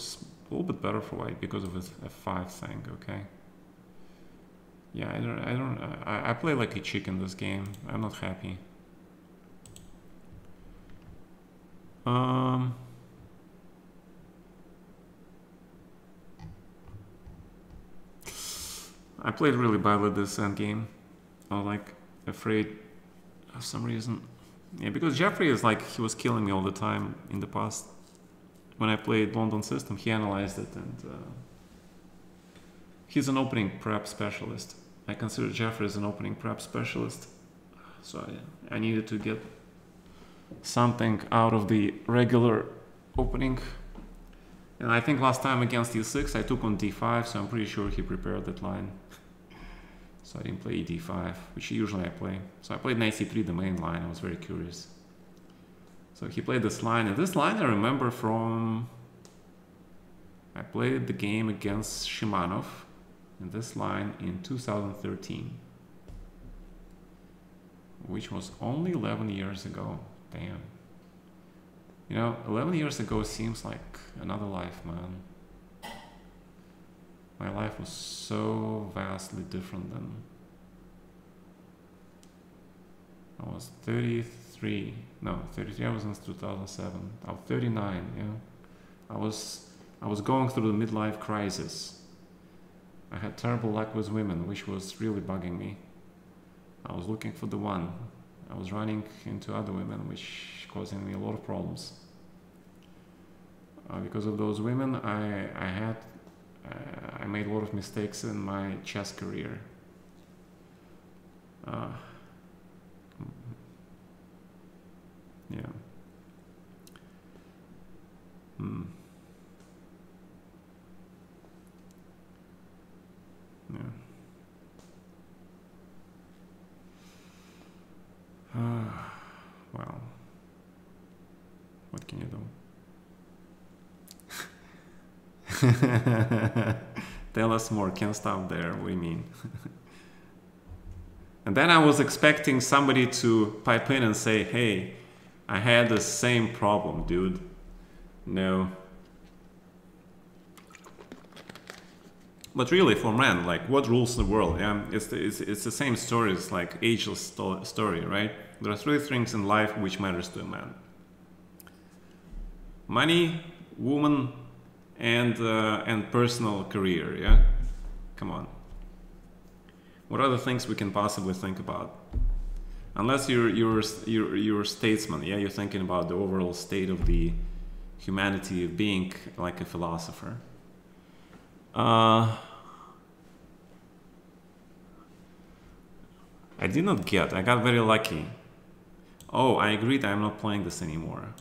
little bit better for white because of his f5 thing, okay? Yeah, I play like a chicken this game. I'm not happy. I played really badly this endgame. I was like afraid for some reason. Yeah, because Jeffrey is like, he was killing me all the time in the past. When I played London System, he analyzed it, and he's an opening prep specialist. I consider Jeffrey as an opening prep specialist. So I needed to get something out of the regular opening. And I think last time against e6 I took on d5, so I'm pretty sure he prepared that line. So I didn't play d5, which usually I play. So I played knight c3, the main line. I was very curious. So he played this line, and this line I remember from... I played the game against Shimanov in this line in 2013. Which was only 11 years ago. Damn. You know, 11 years ago seems like another life, man. My life was so vastly different then. I was 33. No, 33 I was in 2007. I was 39, yeah. I was going through the midlife crisis. I had terrible luck with women, which was really bugging me. I was looking for the one. I was running into other women, which causing me a lot of problems. Because of those women, I made a lot of mistakes in my chess career. Yeah. Yeah. Well, what can you do? Tell us more, can't stop there, what do you mean? And then I was expecting somebody to pipe in and say, hey, I had the same problem, dude. No. But really, for men, like, what rules the world? Yeah, it's the same story. It's like ageless story, right? There are three things in life which matters to a man: money, woman, and personal career. Yeah, come on. What are the things we can possibly think about? Unless you're a statesman, yeah, you're thinking about the overall state of the humanity, of being like a philosopher. I did not get. I got very lucky. Oh, I agreed. I'm not playing this anymore.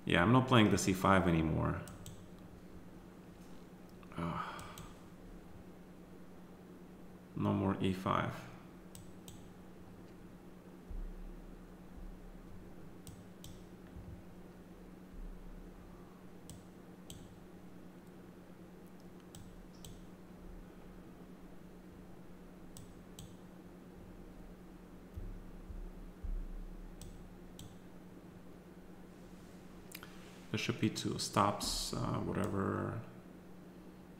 Yeah, I'm not playing the c5 anymore. No more e5. Bishop e2 stops whatever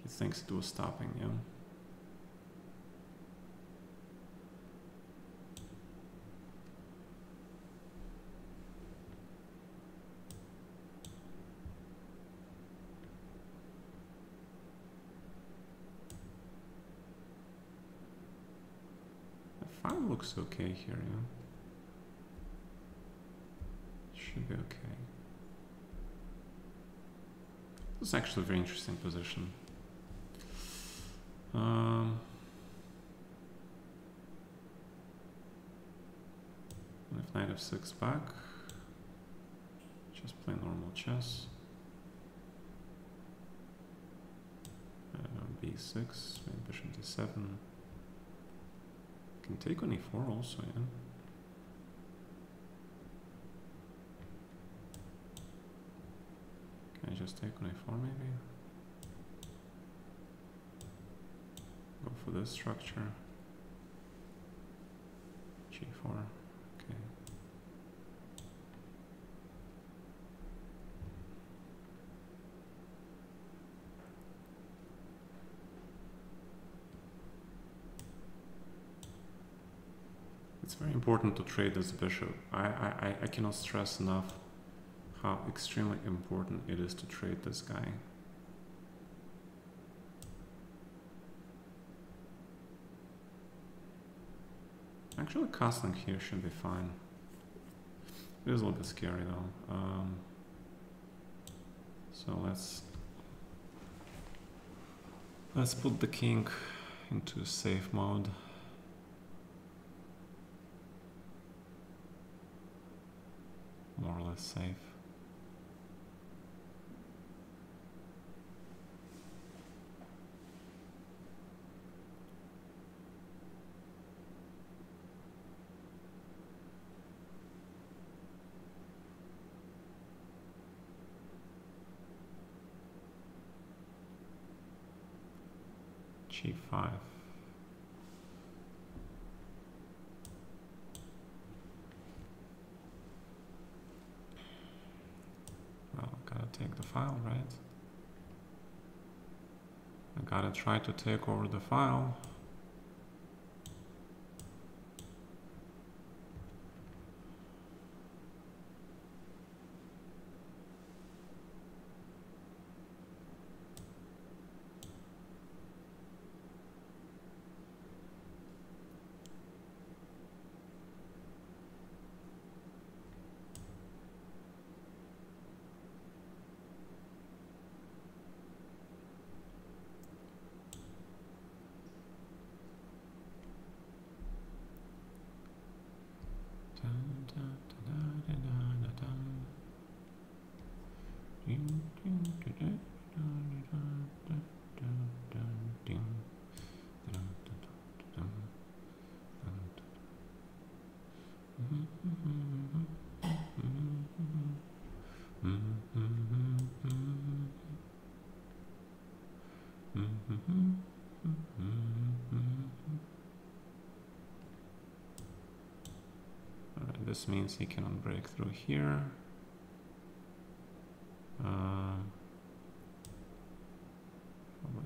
he thinks it was stopping, yeah. e5 looks okay here, yeah. Should be okay. This is actually a very interesting position. If knight f6 back, just play normal chess. B6, maybe bishop d7. Can take on e4 also, yeah. Can I just take on a4 maybe? Go for this structure. G4, okay. It's very important to trade this bishop. I cannot stress enough how extremely important it is to trade this guy. Actually, castling here should be fine. It is a little bit scary though. So let's put the king into safe mode. More or less safe. G5. Well, I gotta take the file, right? I gotta try to take over the file. This means he cannot break through here.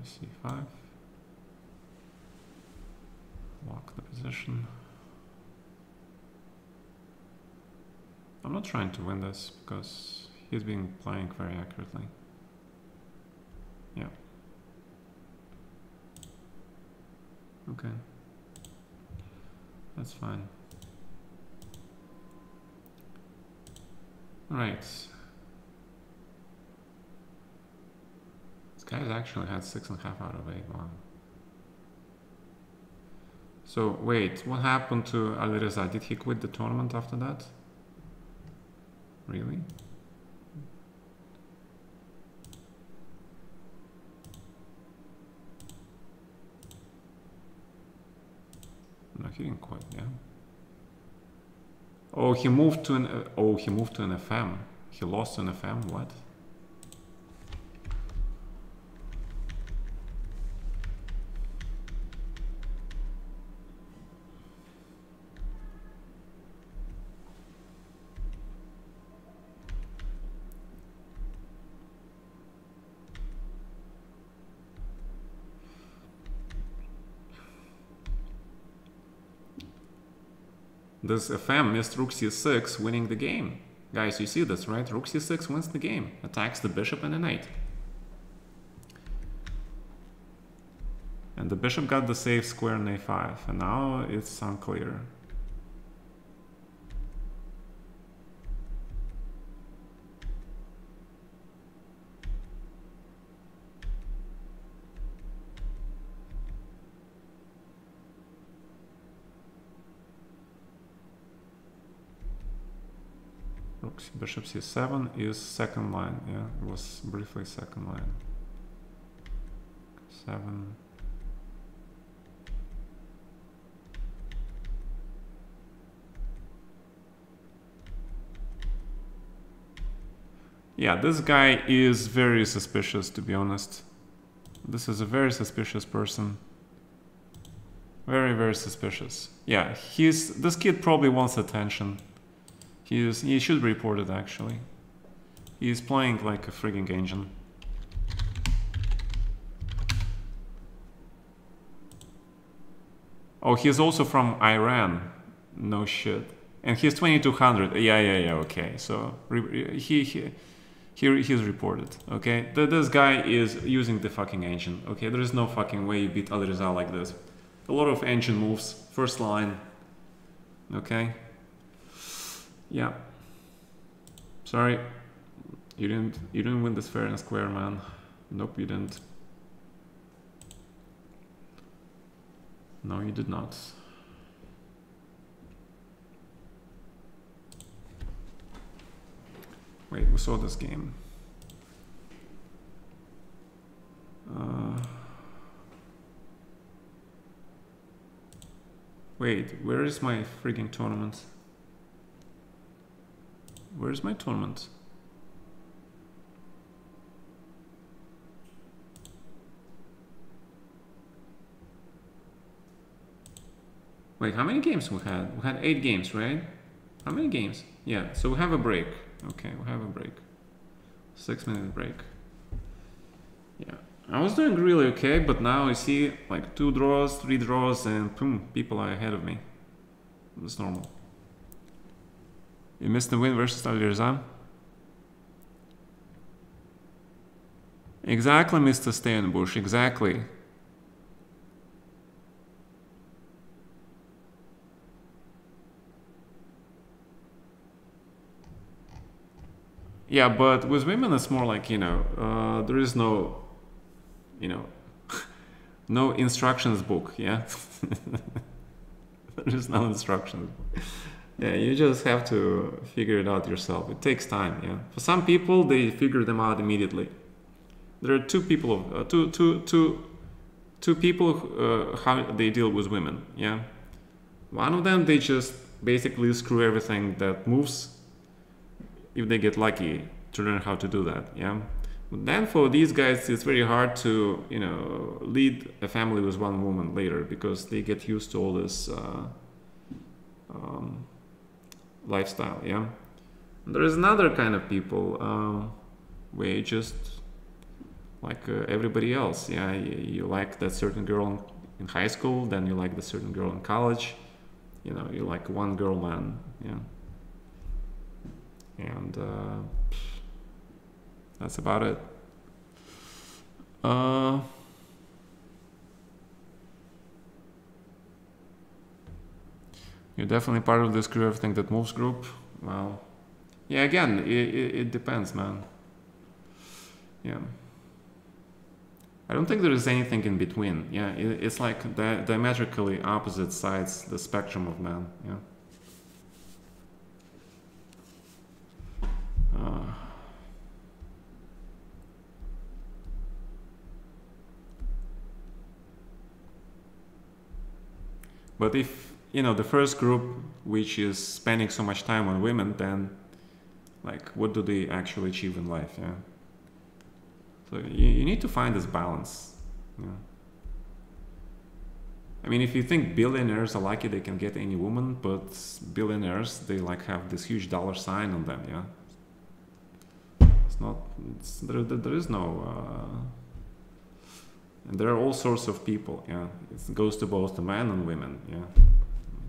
C5. Lock the position. I'm not trying to win this because he's been playing very accurately. Yeah. Okay. That's fine. Alright. This guy's actually had 6.5 out of 8. Wow. So wait, what happened to Alireza? Did he quit the tournament after that? Really? No, he didn't quit, yeah. Oh, he moved to an FM. He lost to an FM, what? This FM missed rook c6, winning the game. Guys, you see this, right? Rook c6 wins the game. Attacks the bishop and the knight. And the bishop got the safe square in a5, and now it's unclear. Bishop c7 is second line, yeah, it was briefly second line. 7. Yeah, this guy is very suspicious, to be honest. This is a very suspicious person. Very, very suspicious. Yeah, this kid probably wants attention. He should report it, actually. He's playing like a frigging engine. Oh, he's also from Iran. No shit. And he's 2200. Yeah, okay. So he's reported. Okay, this guy is using the fucking engine. Okay, there is no fucking way you beat Alireza like this. A lot of engine moves. First line. Okay. Yeah. Sorry. You didn't win this fair and square, man. Nope, you didn't. No, you did not. Wait, we saw this game. Wait, where is my freaking tournament? Where's my tournament? Wait, how many games we had? We had 8 games, right? How many games? Yeah, so we have a break. Okay, we have a break. 6-minute break. Yeah, I was doing really okay, but now I see like 2 draws, 3 draws, and boom, people are ahead of me. It's normal. You missed the win versus Alireza? Exactly, Mr. Steinbush, exactly. Yeah, but with women it's more like, you know, there is no, you know, no instructions book, yeah? There is no instructions book. Yeah, you just have to figure it out yourself. It takes time, yeah? For some people, they figure them out immediately. There are two people, two people how they deal with women, yeah? One of them, they just basically screw everything that moves if they get lucky to learn how to do that, yeah? But then for these guys, it's very hard to, you know, lead a family with one woman later because they get used to all this lifestyle, yeah? There is another kind of people where you just like everybody else, yeah? You like that certain girl in high school, then you like the certain girl in college, you know, you like one girl man, yeah? And that's about it. You're definitely part of this Screw Everything That Moves group. Well, yeah, again, it depends, man. Yeah. I don't think there is anything in between. Yeah, it's like diametrically opposite sides, the spectrum of man, yeah. But if, you know, the first group, which is spending so much time on women, then, like, what do they actually achieve in life, yeah? So you need to find this balance, yeah? I mean, if you think billionaires are lucky they can get any woman, but billionaires, they, like, have this huge dollar sign on them, yeah? There is no and there are all sorts of people, yeah. It goes to both the men and women, yeah.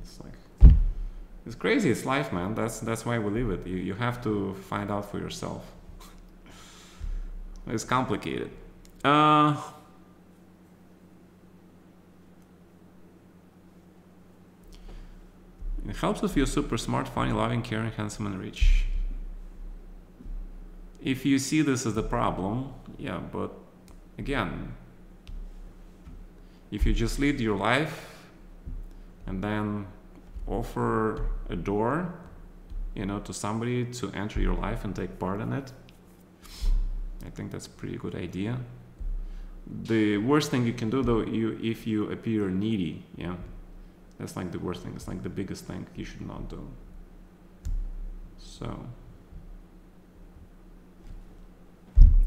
It's like, it's crazy, it's life, man. That's why we live it. You have to find out for yourself. It's complicated. It helps if you're super smart, funny, loving, caring, handsome, and rich. If you see this as a problem, yeah, but again, if you just lead your life and then offer a door, you know, to somebody to enter your life and take part in it, I think that's a pretty good idea. The worst thing you can do, though, if you appear needy, yeah, that's like the worst thing. It's like the biggest thing you should not do. So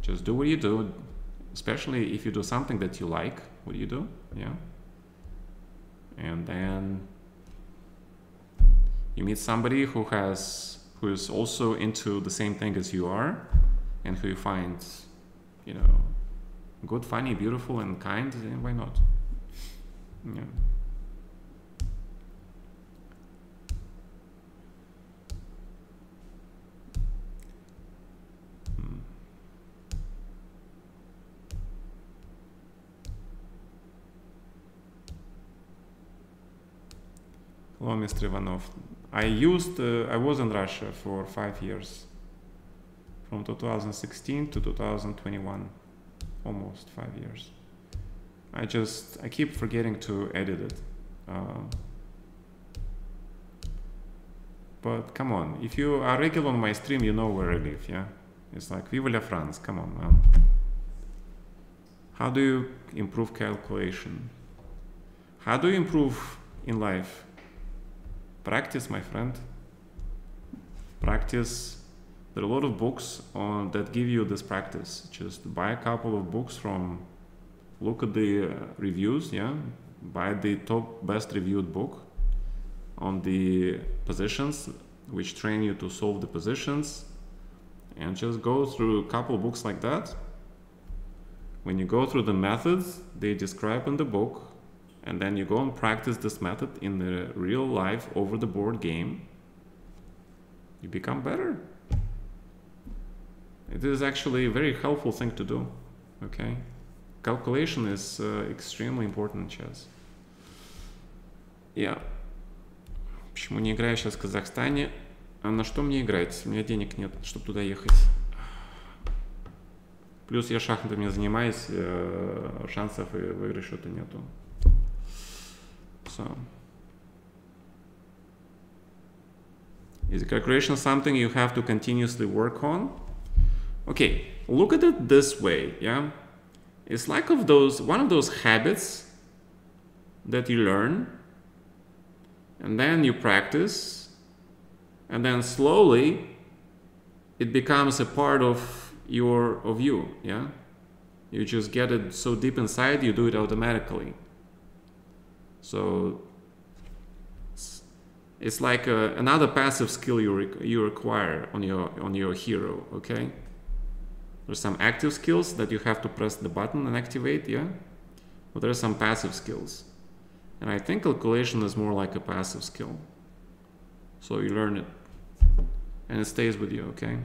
just do what you do, especially if you do something that you like, what you do, yeah. And then you meet somebody who is also into the same thing as you are, and who you find, you know, good, funny, beautiful, and kind, and why not? Yeah. Hello, Mr. Ivanov. I was in Russia for 5 years, from 2016 to 2021, almost 5 years. I keep forgetting to edit it. But come on, if you are regular on my stream, you know where I live, yeah? It's like, vive la France, come on, man. How do you improve calculation? How do you improve in life? Practice, my friend. Practice. There are a lot of books that give you this practice. Just buy a couple of books look at the reviews, yeah? Buy the top best reviewed book on the positions, which train you to solve the positions, and just go through a couple of books like that. When you go through the methods they describe in the book, and then you go and practice this method in the real life over the board game, you become better. It is actually a very helpful thing to do, okay? Calculation is extremely important in chess. Yeah. Почему не играю сейчас в Казахстане? А на что мне играть? У меня денег нет, чтобы туда ехать. Плюс я шахматами занимаюсь, шансов выиграть что-то нету. So, is the calculation something you have to continuously work on? Okay, look at it this way, yeah? It's like one of those habits that you learn, and then you practice, and then slowly it becomes a part of you, yeah? You just get it so deep inside, you do it automatically. So it's like another passive skill you require on your hero, okay? There's some active skills that you have to press the button and activate, yeah? But there are some passive skills. And I think calculation is more like a passive skill. So you learn it, and it stays with you, okay?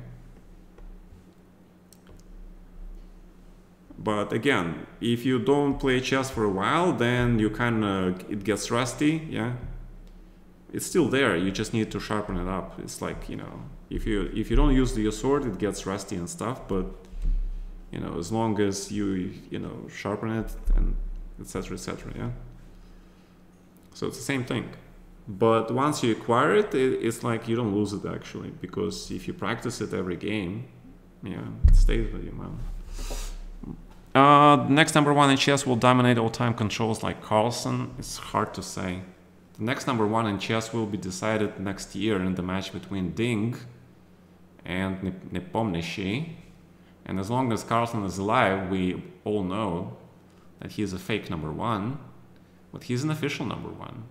But again, if you don't play chess for a while, then it gets rusty, yeah? It's still there, you just need to sharpen it up. It's like, you know, if you don't use your sword, it gets rusty and stuff, but, you know, as long as you sharpen it, and etc., yeah? So it's the same thing. But once you acquire it, it's like you don't lose it, actually, because if you practice it every game, yeah, it stays with you, man. Next number one in chess will dominate all-time controls like Carlsen. It's hard to say. The next number one in chess will be decided next year in the match between Ding and Nepomniachtchi. And as long as Carlsen is alive, we all know that he's a fake number one, but he's an official number one.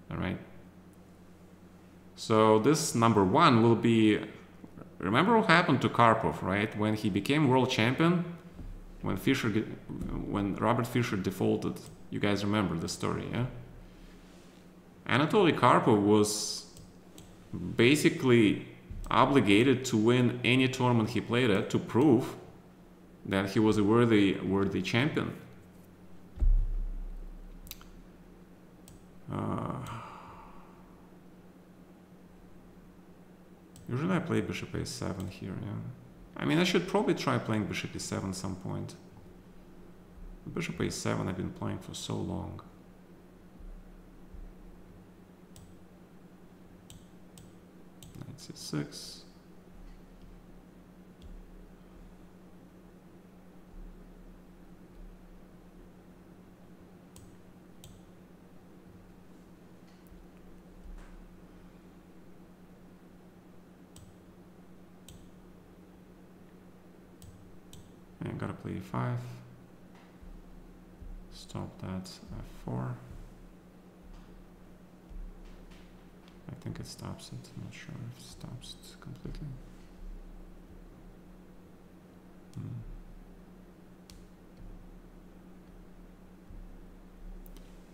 All right. So this number one will be. Remember what happened to Karpov, right? When he became world champion. When Robert Fischer defaulted, you guys remember the story, yeah? Anatoly Karpov was basically obligated to win any tournament he played at to prove that he was a worthy champion. Usually I play bishop a7 here, yeah. I mean, I should probably try playing bishop e7 some point. Bishop a7 I've been playing for so long. Knight c6. I gotta play e5. Stop that f4. I think it stops it. I'm not sure if it stops it completely.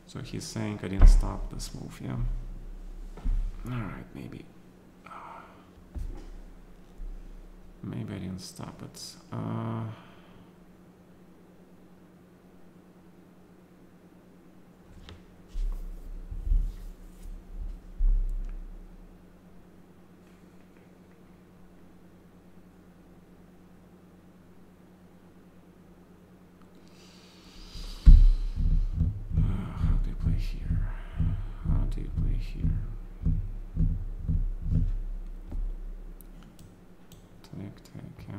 So he's saying I didn't stop this move, yeah? Alright, maybe. Maybe I didn't stop it. How do you play here? How do you play here? Take, yeah.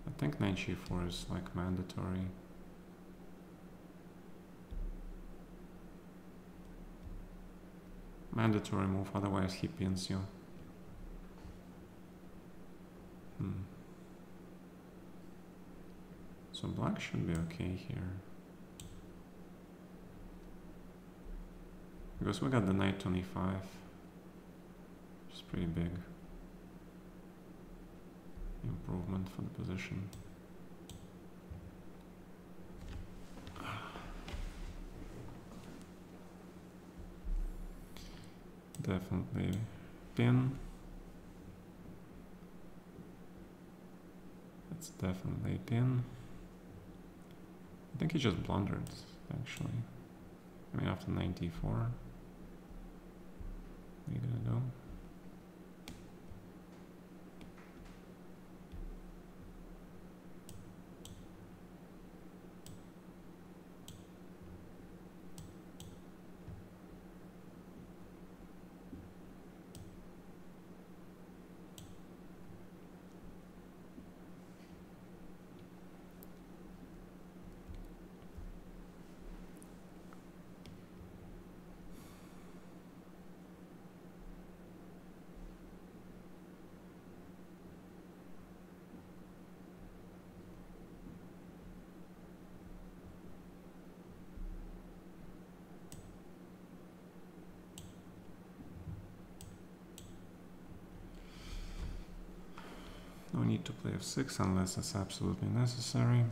I think knight g4 is like mandatory. Mandatory move, otherwise he pins you. So black should be okay here. Because we got the knight on e5, which is pretty big improvement for the position. Definitely pin. That's definitely pin. I think he just blundered, actually. I mean, after 94. What are you gonna do? No need to play f6 unless it's absolutely necessary.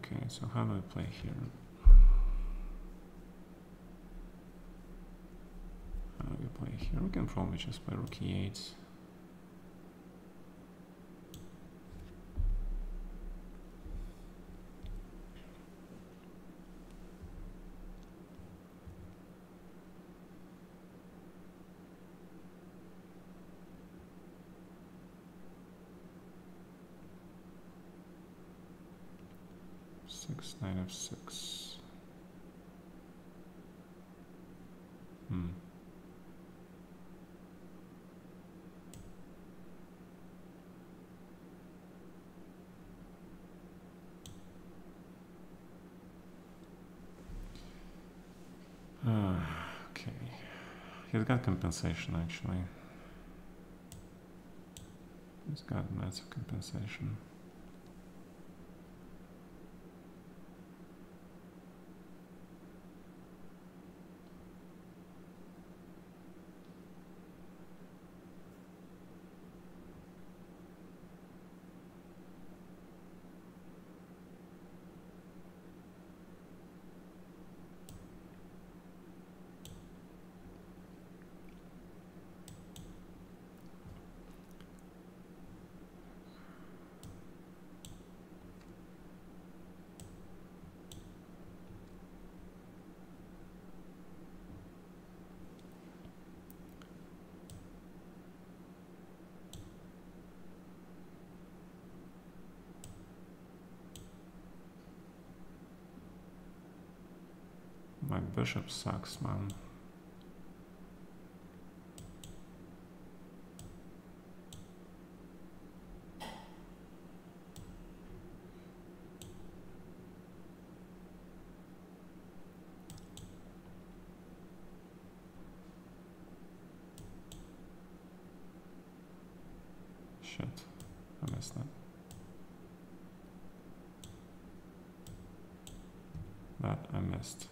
Okay, so how do I play here? How do we play here? We can probably just play rook e8. Knight f6. Okay. He's got compensation actually. He's got massive compensation. My bishop sucks, man. Shit, I missed that. That I missed.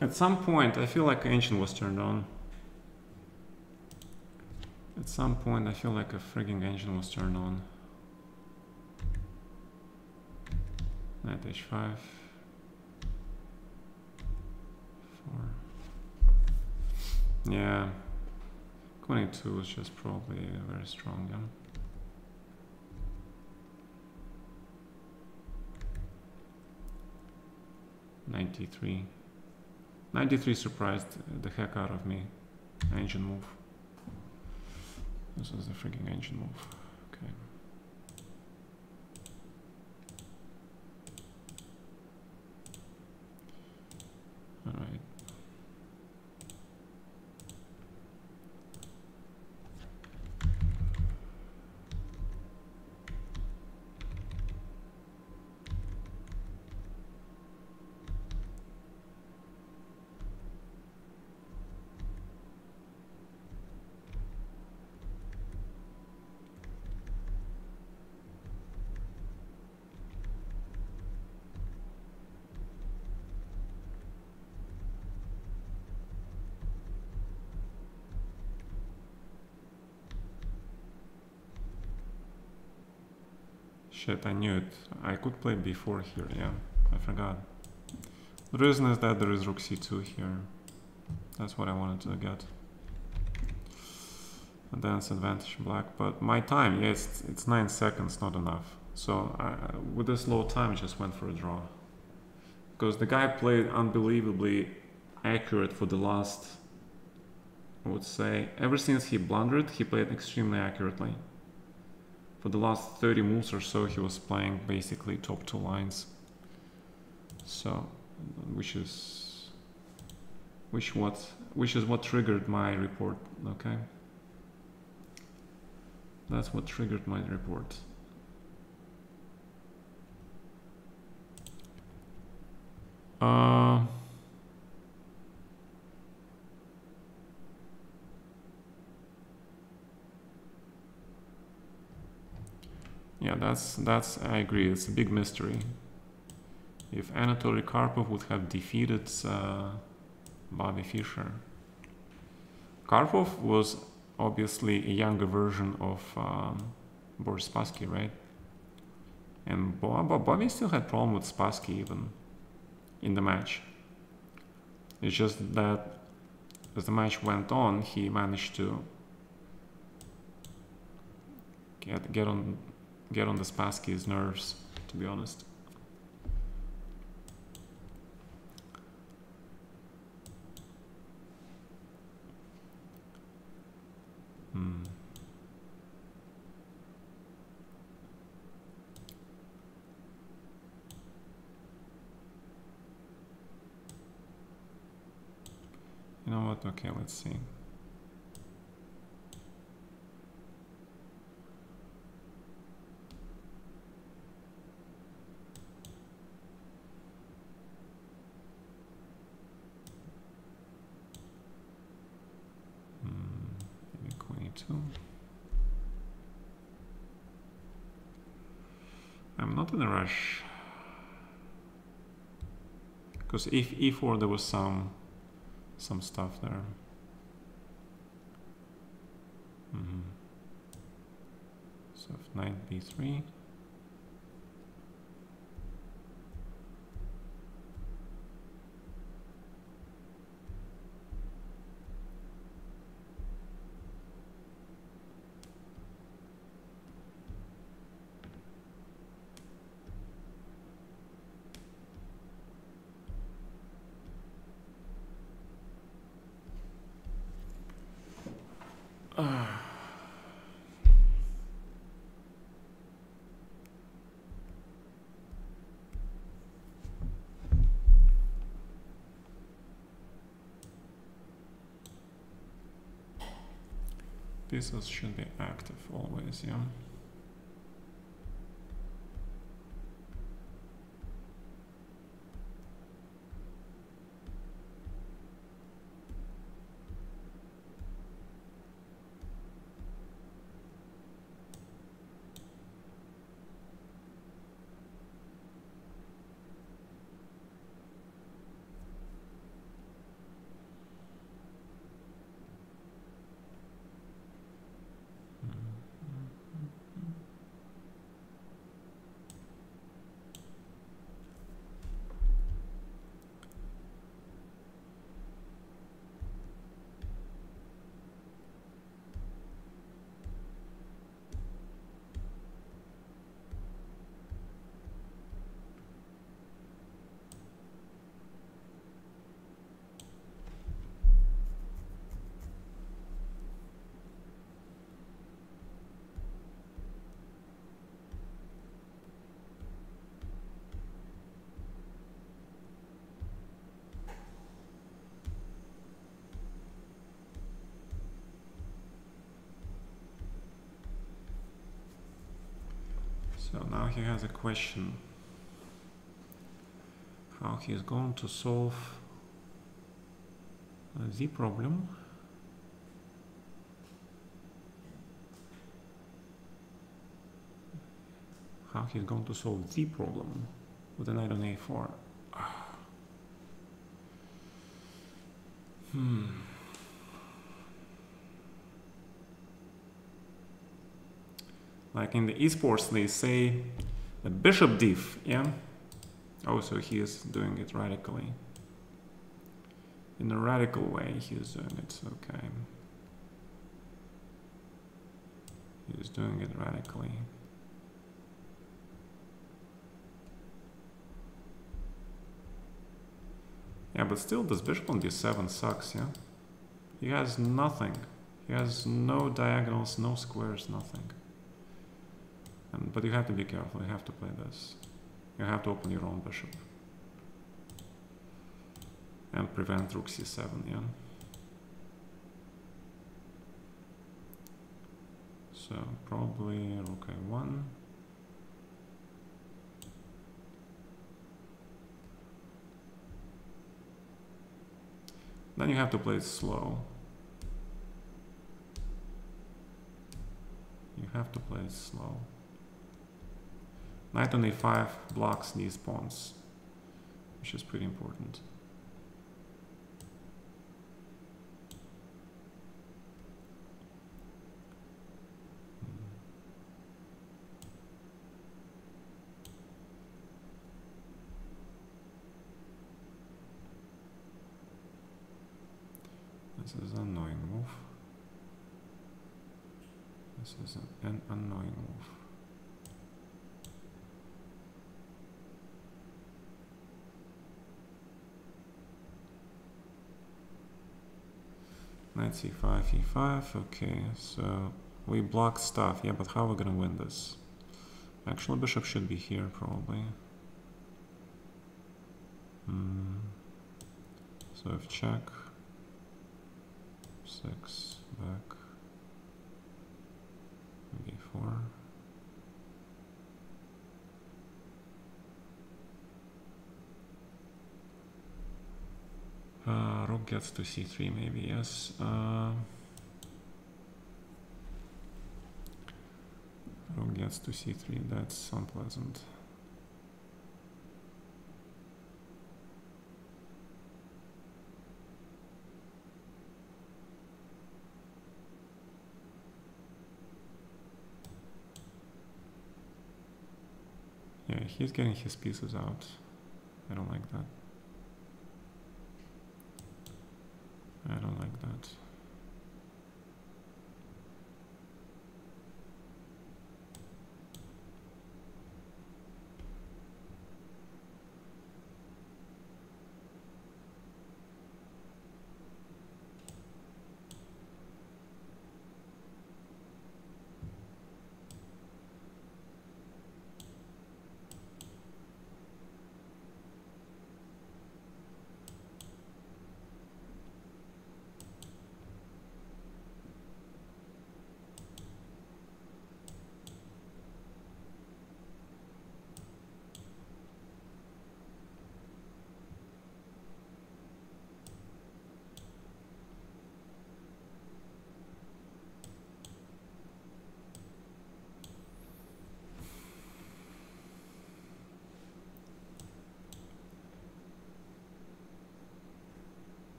At some point, I feel like ancient was turned on. At some point, I feel like a frigging ancient was turned on. Knight h5. 4. Yeah. Queen e2 is just probably very strong, yeah. '93. 93 surprised the heck out of me. Ancient move. This is the freaking ancient move. Okay. All right. Shit, I knew it. I could play b4 here, yeah. I forgot. The reason is that there is rook c2 here. That's what I wanted to get. And then it's advantage black. But my time, yeah, it's 9 seconds, not enough. So with this low time, I just went for a draw. Because the guy played unbelievably accurate for the last, I would say, ever since he blundered, he played extremely accurately. For the last 30 moves or so, he was playing basically top 2 lines. So, which is what triggered my report. Okay, that's what triggered my report. Yeah, that's I agree. It's a big mystery. If Anatoly Karpov would have defeated Bobby Fischer, Karpov was obviously a younger version of Boris Spassky, right? And Bobby still had problem with Spassky even in the match. It's just that as the match went on, he managed to get on the Spassky's nerves, to be honest. You know what? Okay, let's see. Maybe 22. I'm not in a rush. Because if e4 there was some stuff there. So knight b3. Pieces should be active always, yeah. So now he has a question. How he is going to solve the problem. How he's going to solve the problem with the knight on a4. Like in the esports, they say the bishop diff, yeah? Oh, so he is doing it radically. In a radical way, he is doing it, okay. He is doing it radically. Yeah, but still, this bishop on d7 sucks, yeah? He has nothing. He has no diagonals, no squares, nothing. But you have to be careful, you have to play this. You have to open your own bishop. And prevent rook c7, yeah? So probably rook a1. Then you have to play it slow. You have to play it slow. Knight on a5 blocks these pawns, which is pretty important. This is an annoying move. This is an annoying move. Knight c5, e5. Okay, so we block stuff. Yeah, but how are we gonna win this? Actually, bishop should be here probably. So if check, 6 back, b4. Rook gets to c3 maybe, yes. Rook gets to c3, that's unpleasant. Yeah, he's getting his pieces out. I don't like that. I don't like that.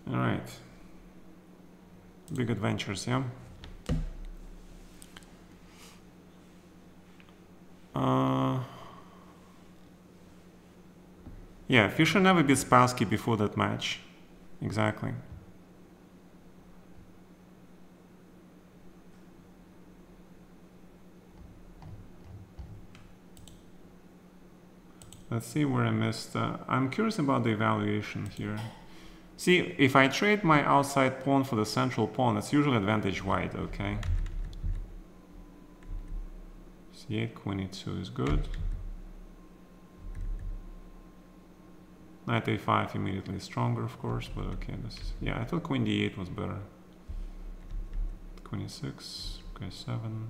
All right. Big adventures, yeah? Yeah, Fischer never beat Spassky before that match. Exactly. Let's see where I missed. I'm curious about the evaluation here. See, if I trade my outside pawn for the central pawn, it's usually advantage white, okay? c8, queen e2 is good. Knight a5 immediately stronger, of course, but okay, this is... Yeah, I thought queen d8 was better. Queen e6, okay, 7.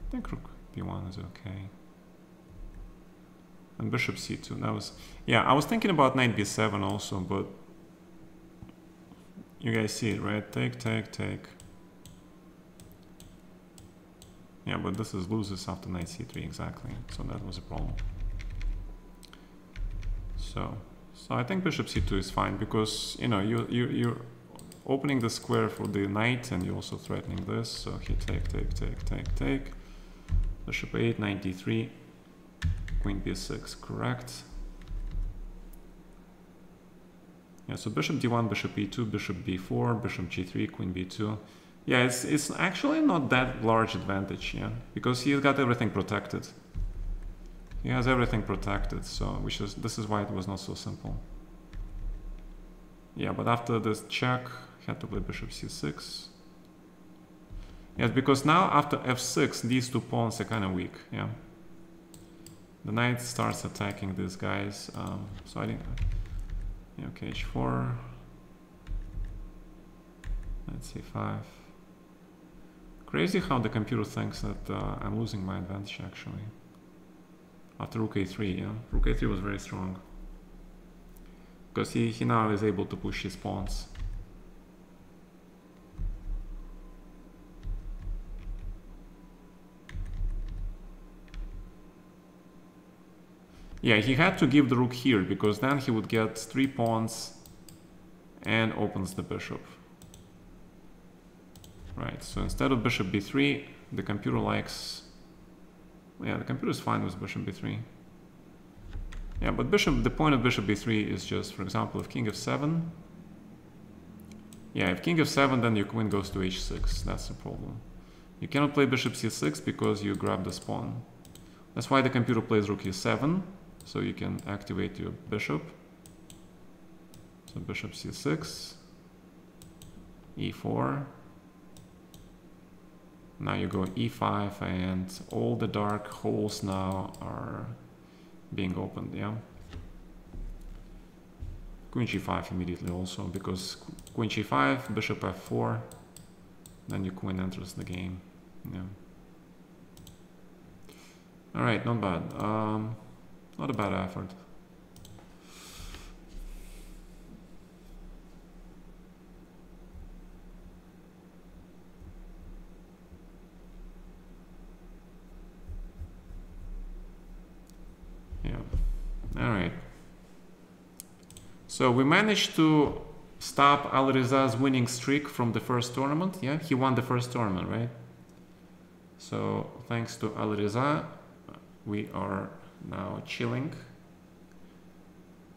I think rook b1 is okay. And bishop c2, that was... Yeah, I was thinking about knight b7 also, but... You guys see it, right? Take, take, take. Yeah, but this is loses after knight c3, exactly. So that was a problem. So I think bishop c2 is fine, because, you know, you're opening the square for the knight, and you're also threatening this. So here, take, take, take, take, take. Bishop 8, knight d3. Queen b6, correct. Yeah, so bishop d1, bishop e2, bishop b4, bishop g3, queen b2. Yeah, it's actually not that large advantage, yeah, because he's got everything protected. He has everything protected, so this is why it was not so simple. Yeah, but after this check, he had to play bishop c6. Yes, because now after f6, these two pawns are kind of weak, yeah. The knight starts attacking these guys, so I didn't... Yeah, okay, h4. Knight c5. Crazy how the computer thinks that I'm losing my advantage, actually. After rook a3, yeah. Rook a3 was very strong. Because he now is able to push his pawns. Yeah, he had to give the rook here, because then he would get 3 pawns and opens the bishop. Right, so instead of bishop b3, the computer likes... Yeah, the computer is fine with bishop b3. Yeah, but the point of bishop b3 is just, for example, if king f7... Yeah, if king f7, then your queen goes to h6. That's the problem. You cannot play bishop c6 because you grab the pawn. That's why the computer plays rook e7, so you can activate your bishop. So bishop c6, e4. Now you go e5, and all the dark holes now are being opened, yeah? Queen g5 immediately also, because queen g5, bishop f4, then your queen enters the game, yeah. All right, not bad. Not a bad effort. Yeah. All right. So we managed to stop Aliriza's winning streak from the first tournament. Yeah, he won the first tournament, right? So thanks to Aliriza, we are now chilling.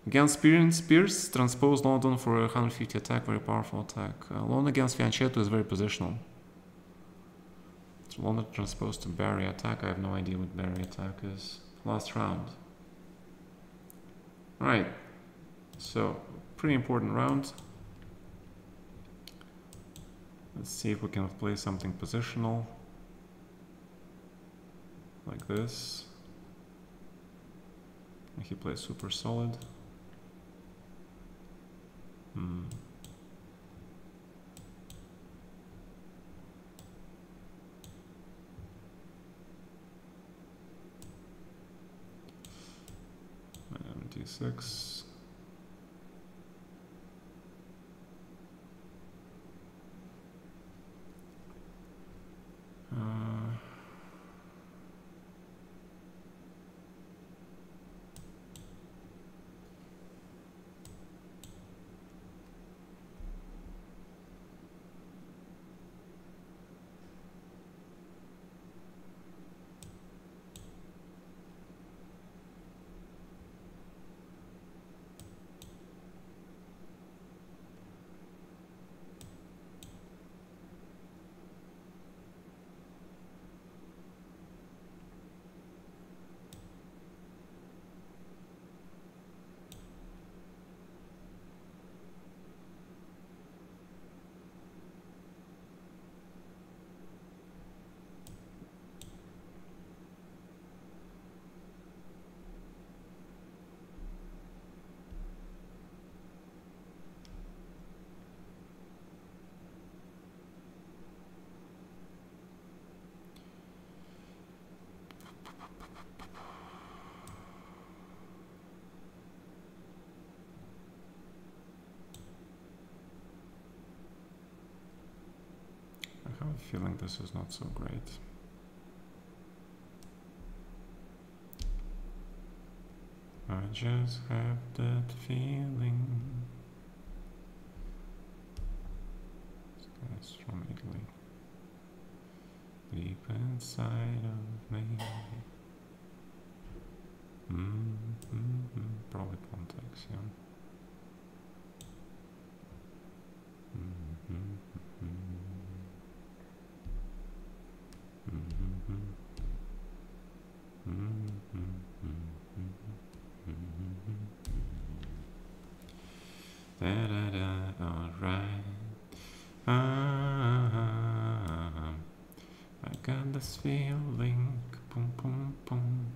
Against Spears, transpose London for a 150 attack, very powerful attack. London against Fianchetto is very positional. So London transposed to Barry attack. I have no idea what Barry attack is. Last round. Alright, so pretty important round. Let's see if we can play something positional. Like this. He plays super solid. D6. I have a feeling this is not so great. I just have that feeling. This guy's from Italy. Deep inside of me. Probably context, yeah. Alright. I got this feeling. Boom, boom, boom.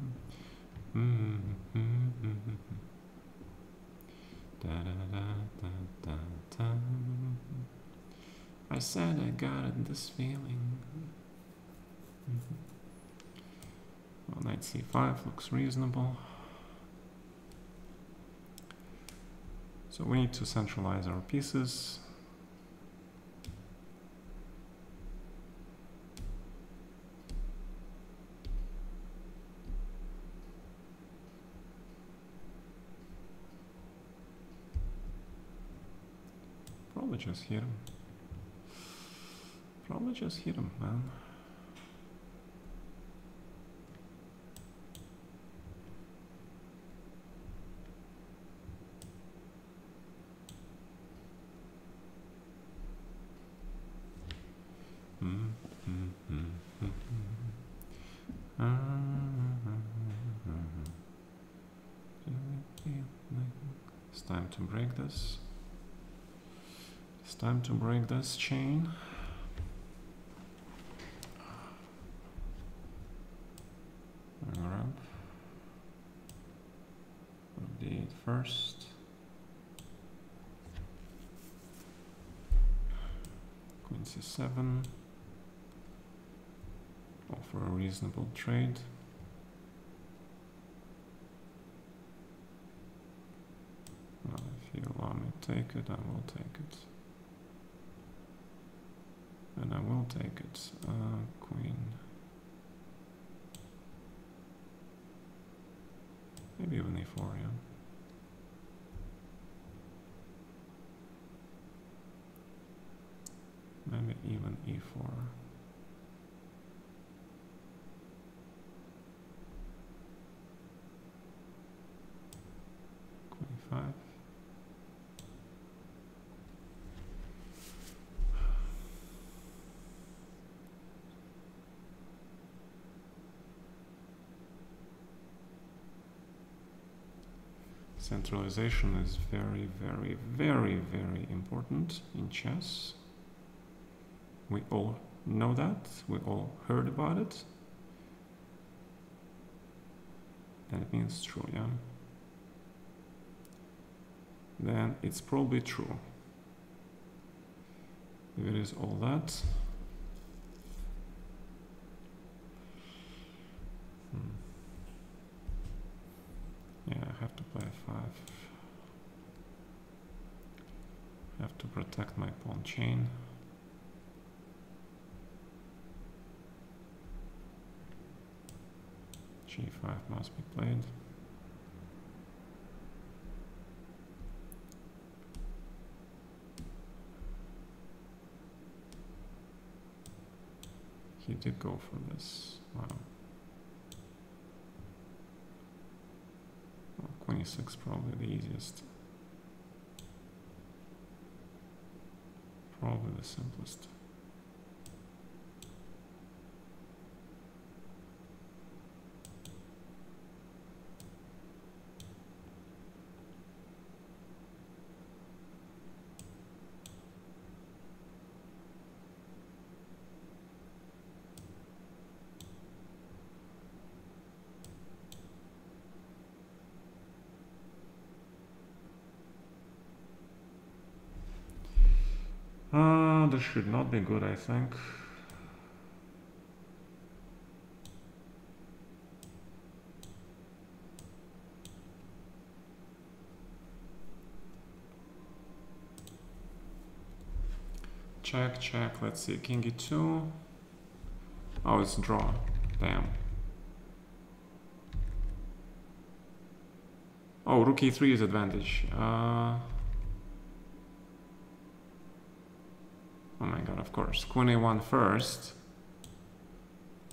I said I got this feeling. Well, knight c5 looks reasonable. So we need to centralize our pieces. Probably just hit him. Probably just hit him, man. It's time to break this. It's time to break this chain. Grab. D8 first. Queen C7. Offer a reasonable trade. Well, if you allow me to take it, I will take it. And I will take it. Queen. Maybe even E4, yeah. Maybe even E4. Queen 5. Centralization is very, very, very, very important in chess. We all know that. We all heard about it. And it means true, yeah? Then it's probably true. If it is all that. Yeah, I have to play 5. I have to protect my pawn chain. G5 must be played. He did go for this. Wow. Well, Queen E6 probably the easiest. Probably the simplest. This should not be good, I think. Check, check. Let's see. King E2. Oh, it's draw. Damn. Oh, rook E3 is advantage. Oh my god, of course. Queen A1 first.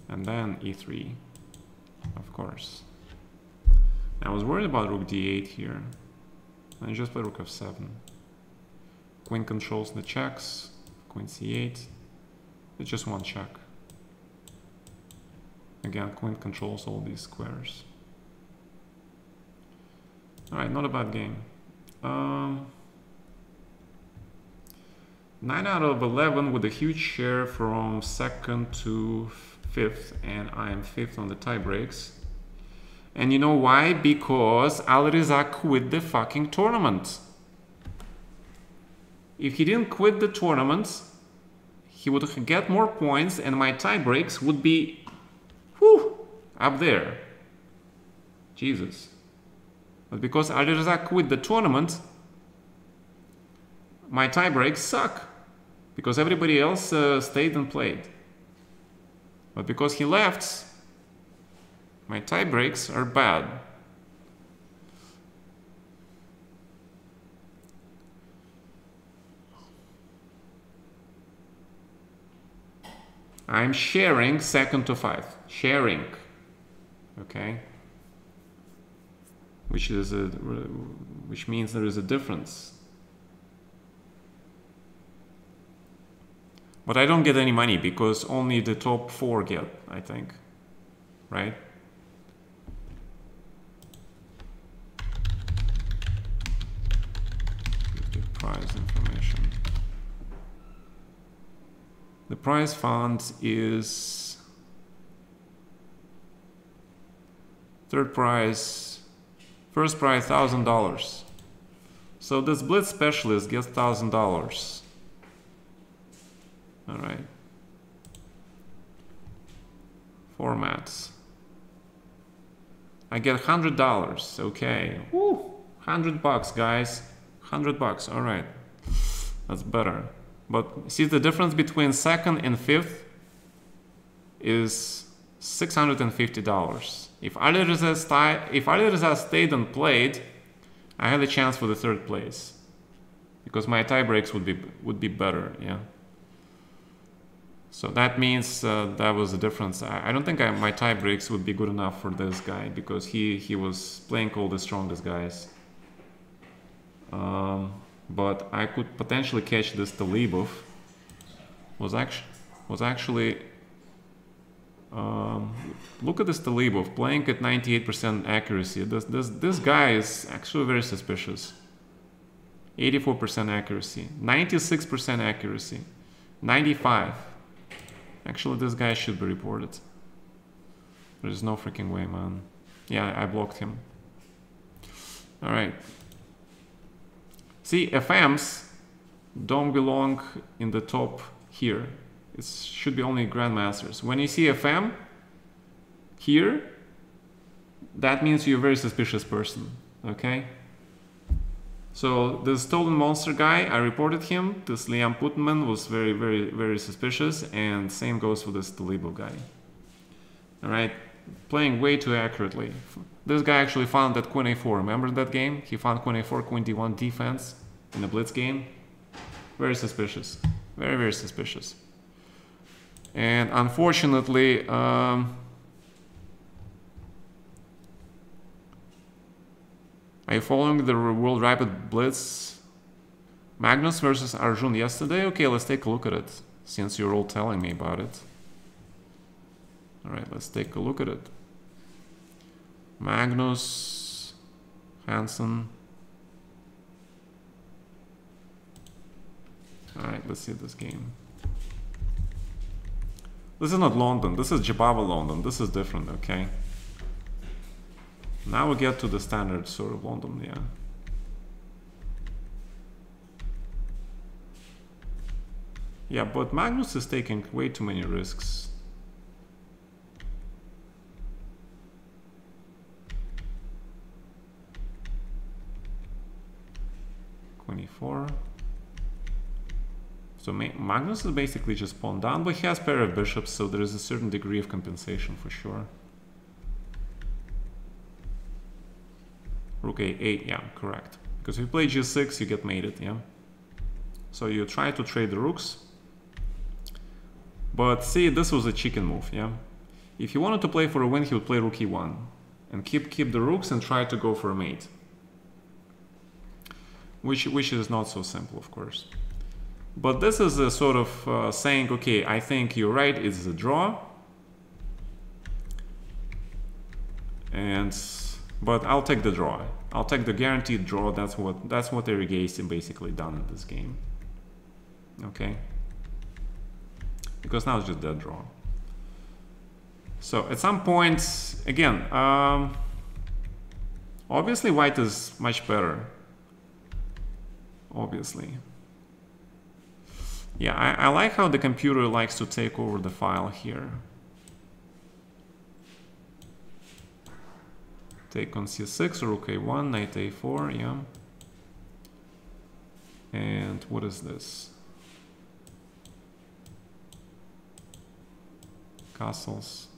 And then E3. Of course. I was worried about rook D8 here. I just play rook F7. Queen controls the checks. Queen C8. It's just one check. Again, queen controls all these squares. Alright, not a bad game. 9 out of 11 with a huge share from 2nd to 5th, and I am 5th on the tie breaks. And you know why? Because Alireza quit the fucking tournament. If he didn't quit the tournament, he would get more points and my tie breaks would be up there. Jesus. But because Alireza quit the tournament, my tie breaks suck. Because everybody else stayed and played. But because he left, my tie breaks are bad. I'm sharing second to 5. Sharing. Okay. Which means there is a difference. But I don't get any money because only the top 4 get, I think. Right? The prize information. The prize fund is third prize, first prize $1,000. So this Blitz specialist gets $1,000. All right. Formats. I get $100. Okay. Woo! $100, guys. $100. All right. That's better. But see, the difference between second and fifth is $650. If Alireza stayed and played, I had a chance for the third place because my tie breaks would be better. Yeah. So that means that was the difference. I don't think my tie breaks would be good enough for this guy because he was playing all the strongest guys. But I could potentially catch this Talibov. Was actually look at this Talibov playing at 98% accuracy. This guy is actually very suspicious. 84% accuracy, 96% accuracy, 95. Actually, this guy should be reported. There's no freaking way, man. Yeah, I blocked him. All right. See, FMs don't belong in the top here. It should be only Grandmasters. When you see FM here, that means you're a very suspicious person, okay? So the Stolen Monster guy, I reported him. This Liam Putman was very, very, very suspicious, and same goes for this Talibov guy. All right, playing way too accurately. This guy actually found that Queen A4. Remember that game? He found Queen A4, Queen D1 defense in the Blitz game. Very suspicious. Very, very suspicious. And unfortunately, are you following the World Rapid Blitz? Magnus versus Arjun yesterday? Okay, let's take a look at it, since you're all telling me about it. Alright, let's take a look at it. Magnus, Hansen. Alright, let's see this game. This is not London, this is Jabava London, this is different, okay? Now we get to the standard sort of London, yeah. Yeah, but Magnus is taking way too many risks. (24). So Magnus is basically just pawn down, but he has pair of bishops, so there is a certain degree of compensation for sure. Rook A8, yeah, correct. Because if you play G6, you get mated, yeah. So you try to trade the rooks. But see, this was a chicken move, yeah. If he wanted to play for a win, he would play Rook E1 and keep the rooks and try to go for a mate. Which is not so simple, of course. But this is a sort of saying, okay, I think you're right, it's a draw. But I'll take the draw. I'll take the guaranteed draw. That's what Erigase basically done in this game. Okay. Because now it's just that draw. So at some point, again, obviously white is much better. Obviously. Yeah, I like how the computer likes to take over the file here. Take on C6, Rook A1, Knight A4, yeah. And what is this? Castles.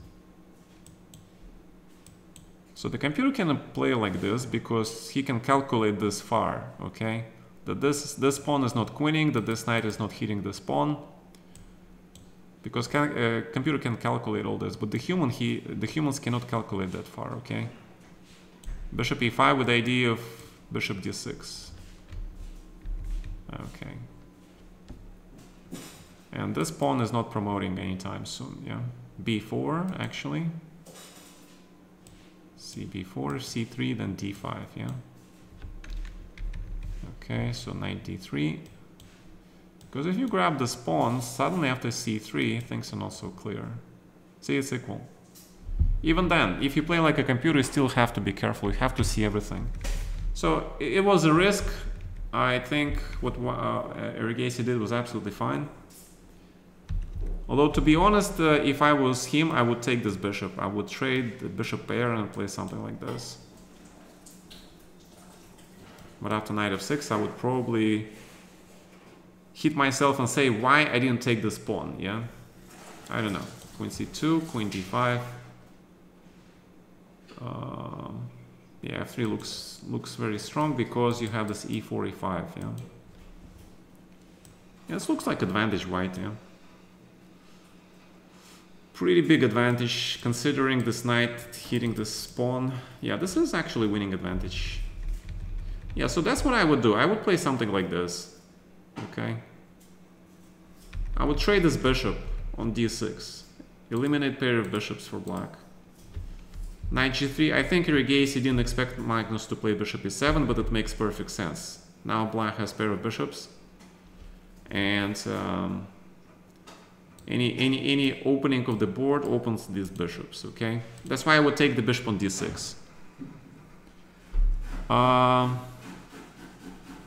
So the computer can play like this because he can calculate this far, okay? That this pawn is not queening, that this knight is not hitting this pawn. because computer can calculate all this, but the humans cannot calculate that far. Okay. Bishop e5 with the idea of bishop d6. Okay. And this pawn is not promoting anytime soon. Yeah. b4 actually. cb4, c3, then d5. Yeah. Okay, so knight d3. Because if you grab this pawn, suddenly after c3, things are not so clear. See, it's equal. Even then, if you play like a computer, you still have to be careful. You have to see everything. So it was a risk. I think what Erigesi did was absolutely fine. Although, to be honest, if I was him, I would take this bishop. I would trade the bishop pair and play something like this. But after knight f6, I would probably hit myself and say, why I didn't take this pawn, yeah? I don't know. Queen c2, queen d5. Yeah, f3 looks very strong because you have this e4, e5, yeah? Yeah, this looks like advantage white, yeah? Pretty big advantage considering this knight hitting this pawn. Yeah, this is actually winning advantage. Yeah, so that's what I would do. I would play something like this. Okay. I would trade this bishop on d6. Eliminate pair of bishops for black. Knight g3. I think Erigesi didn't expect Magnus to play bishop e7, but it makes perfect sense. Now black has pair of bishops. And any opening of the board opens these bishops, okay? That's why I would take the bishop on d6.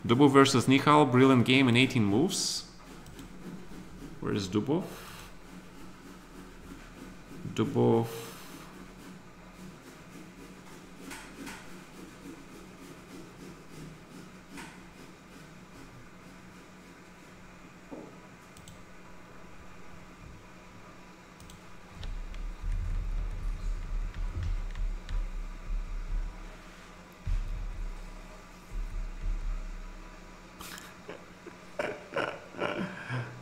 Dubov versus Nihal, brilliant game in 18 moves. Where is Dubov? Dubov.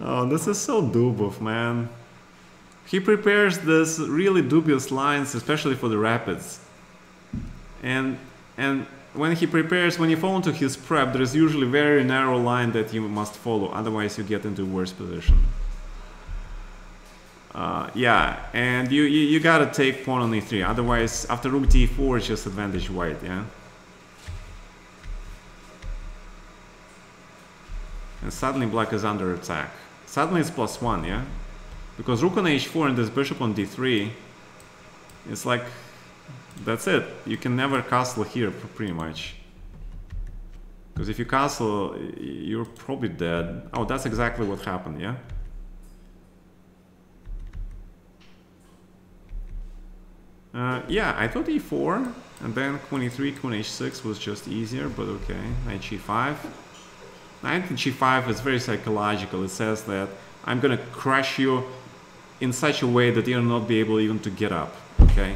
Oh, this is so Dubov, man. He prepares this really dubious lines, especially for the rapids. And when he prepares, when you fall into his prep, there is usually a very narrow line that you must follow, otherwise you get into a worse position. Yeah, and you gotta take pawn on e3, otherwise after rook d4 it's just advantage white, yeah? And suddenly black is under attack. Suddenly it's +1, yeah? Because rook on h4 and this bishop on d3, it's like, that's it. You can never castle here, pretty much. Because if you castle, you're probably dead. Oh, that's exactly what happened, yeah? Yeah, I thought e4, and then queen e3, queen h6 was just easier, but okay. Knight g5. Knight g5 is very psychological. It says that I'm gonna crush you in such a way that you'll not be able even to get up, okay?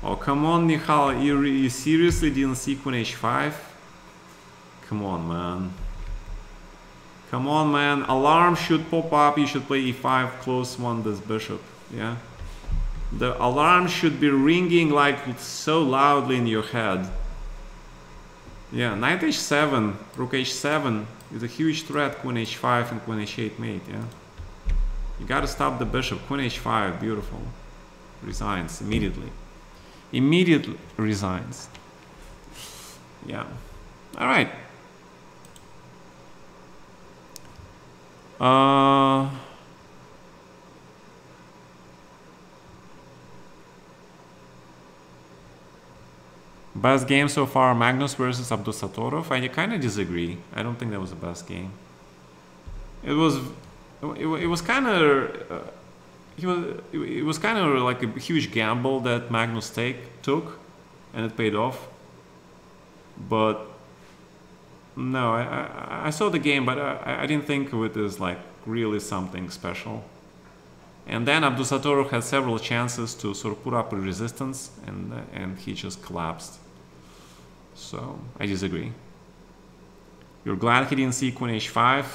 Oh, come on, Nihal, you seriously didn't see queen h5? Come on, man. Come on, man. Alarm should pop up. You should play e5, close one this bishop, yeah? The alarm should be ringing like so loudly in your head. Yeah, knight h7, rook h7 is a huge threat, queen h5 and queen h8 mate, yeah? You gotta stop the bishop, queen h5, beautiful. Resigns immediately. Immediately resigns. Yeah. Alright. Best game so far, Magnus versus Abdusatorov. I kind of disagree. I don't think that was the best game. It was kind of it was kind of like a huge gamble that Magnus took, and it paid off. But no, I saw the game, but I didn't think of it as like really something special. And then Abdusatorov had several chances to sort of put up a resistance, and he just collapsed. So I disagree. You're glad he didn't see queen h5?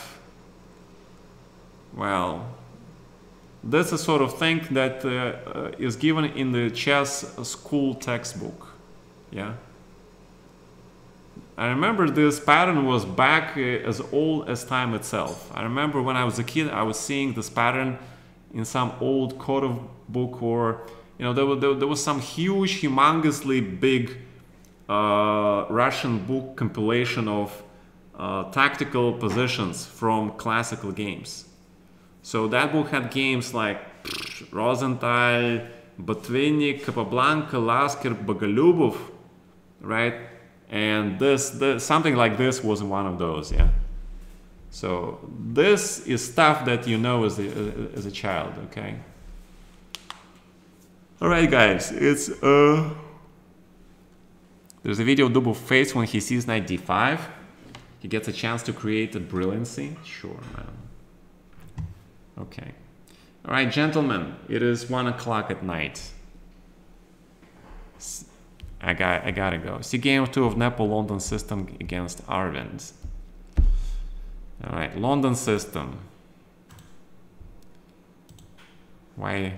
Well, that's a sort of thing that is given in the chess school textbook. Yeah. I remember this pattern was back as old as time itself. I remember when I was a kid, I was seeing this pattern in some old code book, or there was some huge, humongously big Russian book compilation of tactical positions from classical games. So that book had games like Rosenthal, Botvinnik, Capablanca, Lasker, Bogolyubov, right? And something like this was one of those, yeah. So this is stuff that you know as a child, okay. All right, guys, it's there's a video of Dubov face when he sees knight d5. He gets a chance to create a brilliancy. Sure, man. Okay. All right, gentlemen, it is 1 o'clock at night. I gotta go. See game 2 of Nepo London system against Arvind. All right, London system. Why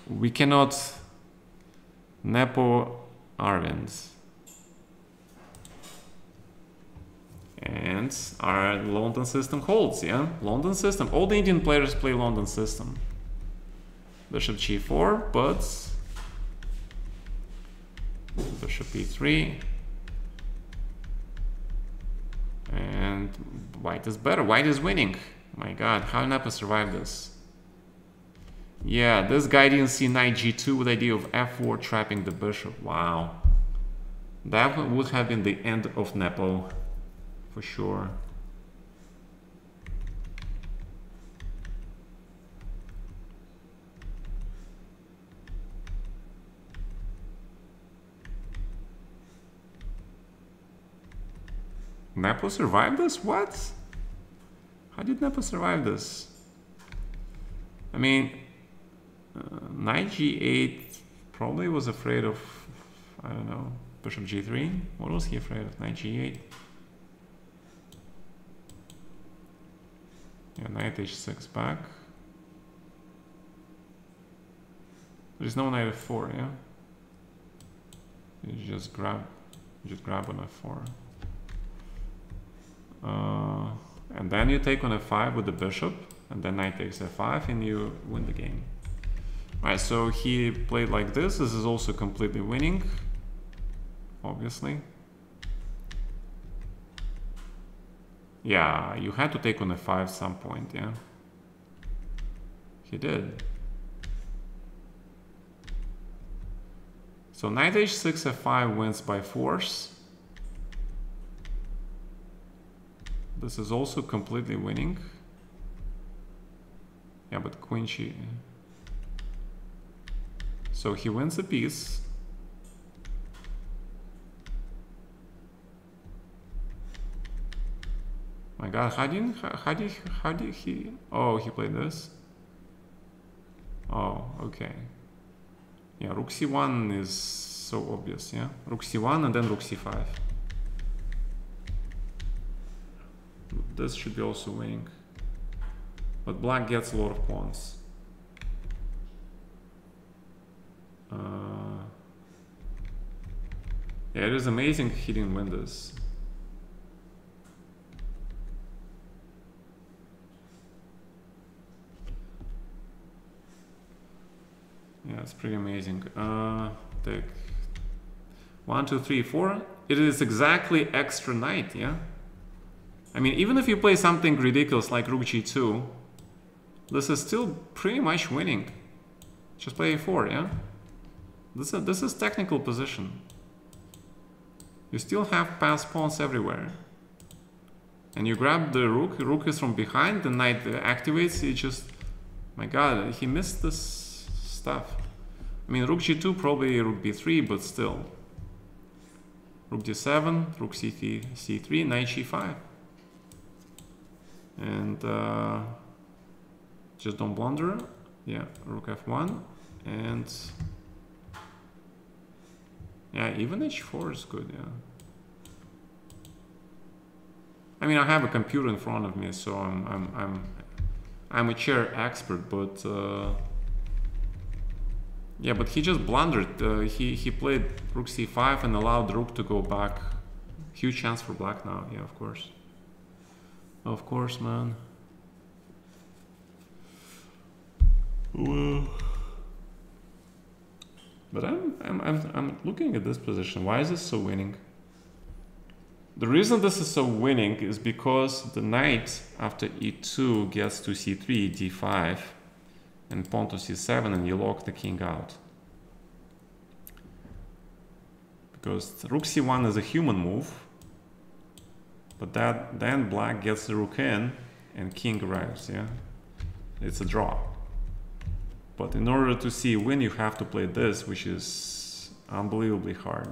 we cannot Nepo Arvind? And our London system holds, yeah? London system. All the Indian players play London system. Bishop g4, but Bishop e3. And white is better. White is winning. My god, how Nepo survived this? Yeah, this guy didn't see knight g2 with the idea of f4 trapping the bishop. Wow. That would have been the end of Nepo. For sure. Nepo survived this? What? How did Nepo survive this? I mean, knight g8 probably was afraid of, I don't know, bishop g3. What was he afraid of? Knight g8. Yeah, knight h6 back. There's no knight f4, yeah? You just grab on f4. And then you take on f5 with the bishop, and then knight takes f5, and you win the game. Alright, so he played like this. This is also completely winning, obviously. Yeah, you had to take on f5 at some point, yeah? He did. So knight h6 f5 wins by force. This is also completely winning. Yeah, but queen g. So he wins a piece. My god, how did he? Oh, he played this. Oh, okay. Yeah, rook c1 is so obvious, yeah? Rook c1 and then rook c5. This should be also winning. But black gets a lot of pawns. Yeah, it is amazing he didn't win this. Yeah, it's pretty amazing. Take 1, 2, 3, 4. It is exactly extra knight, yeah? I mean, even if you play something ridiculous like rook g2, this is still pretty much winning. Just play a4, yeah? This is technical position. You still have passed pawns everywhere. And you grab the rook. Rook is from behind. The knight activates. He just... My god, he missed this stuff. I mean, rook g2, probably rook b3, but still. Rook d7, rook c3, knight g5. And just don't blunder. Yeah, rook f1. And yeah, even h4 is good, yeah. I mean, I have a computer in front of me, so I'm a chair expert, but yeah, but he just blundered. He played rook c5 and allowed the rook to go back. Huge chance for black now. Yeah, of course. Of course, man. Well, but I'm looking at this position. Why is this so winning? The reason this is so winning is because the knight after e2 gets to c3, d5, and pawn to c7, and you lock the king out. Because rook c1 is a human move, but then black gets the rook in, and king arrives. Yeah, it's a draw. But in order to see a win, you have to play this, which is unbelievably hard.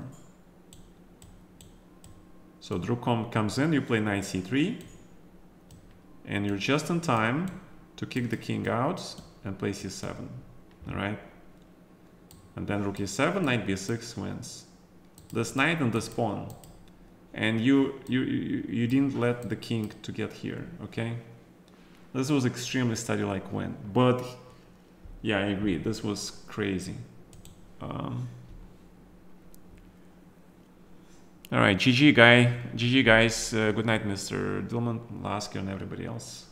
So the rook comes in, you play knight c3, and you're just in time to kick the king out and play c7, all right? And then rook e7, knight b6 wins. This knight and this pawn, and you didn't let the king to get here, okay? This was extremely study-like win, but yeah, I agree, this was crazy. All right, GG guys. Good night, Mr. Dillman, Lasky, and everybody else.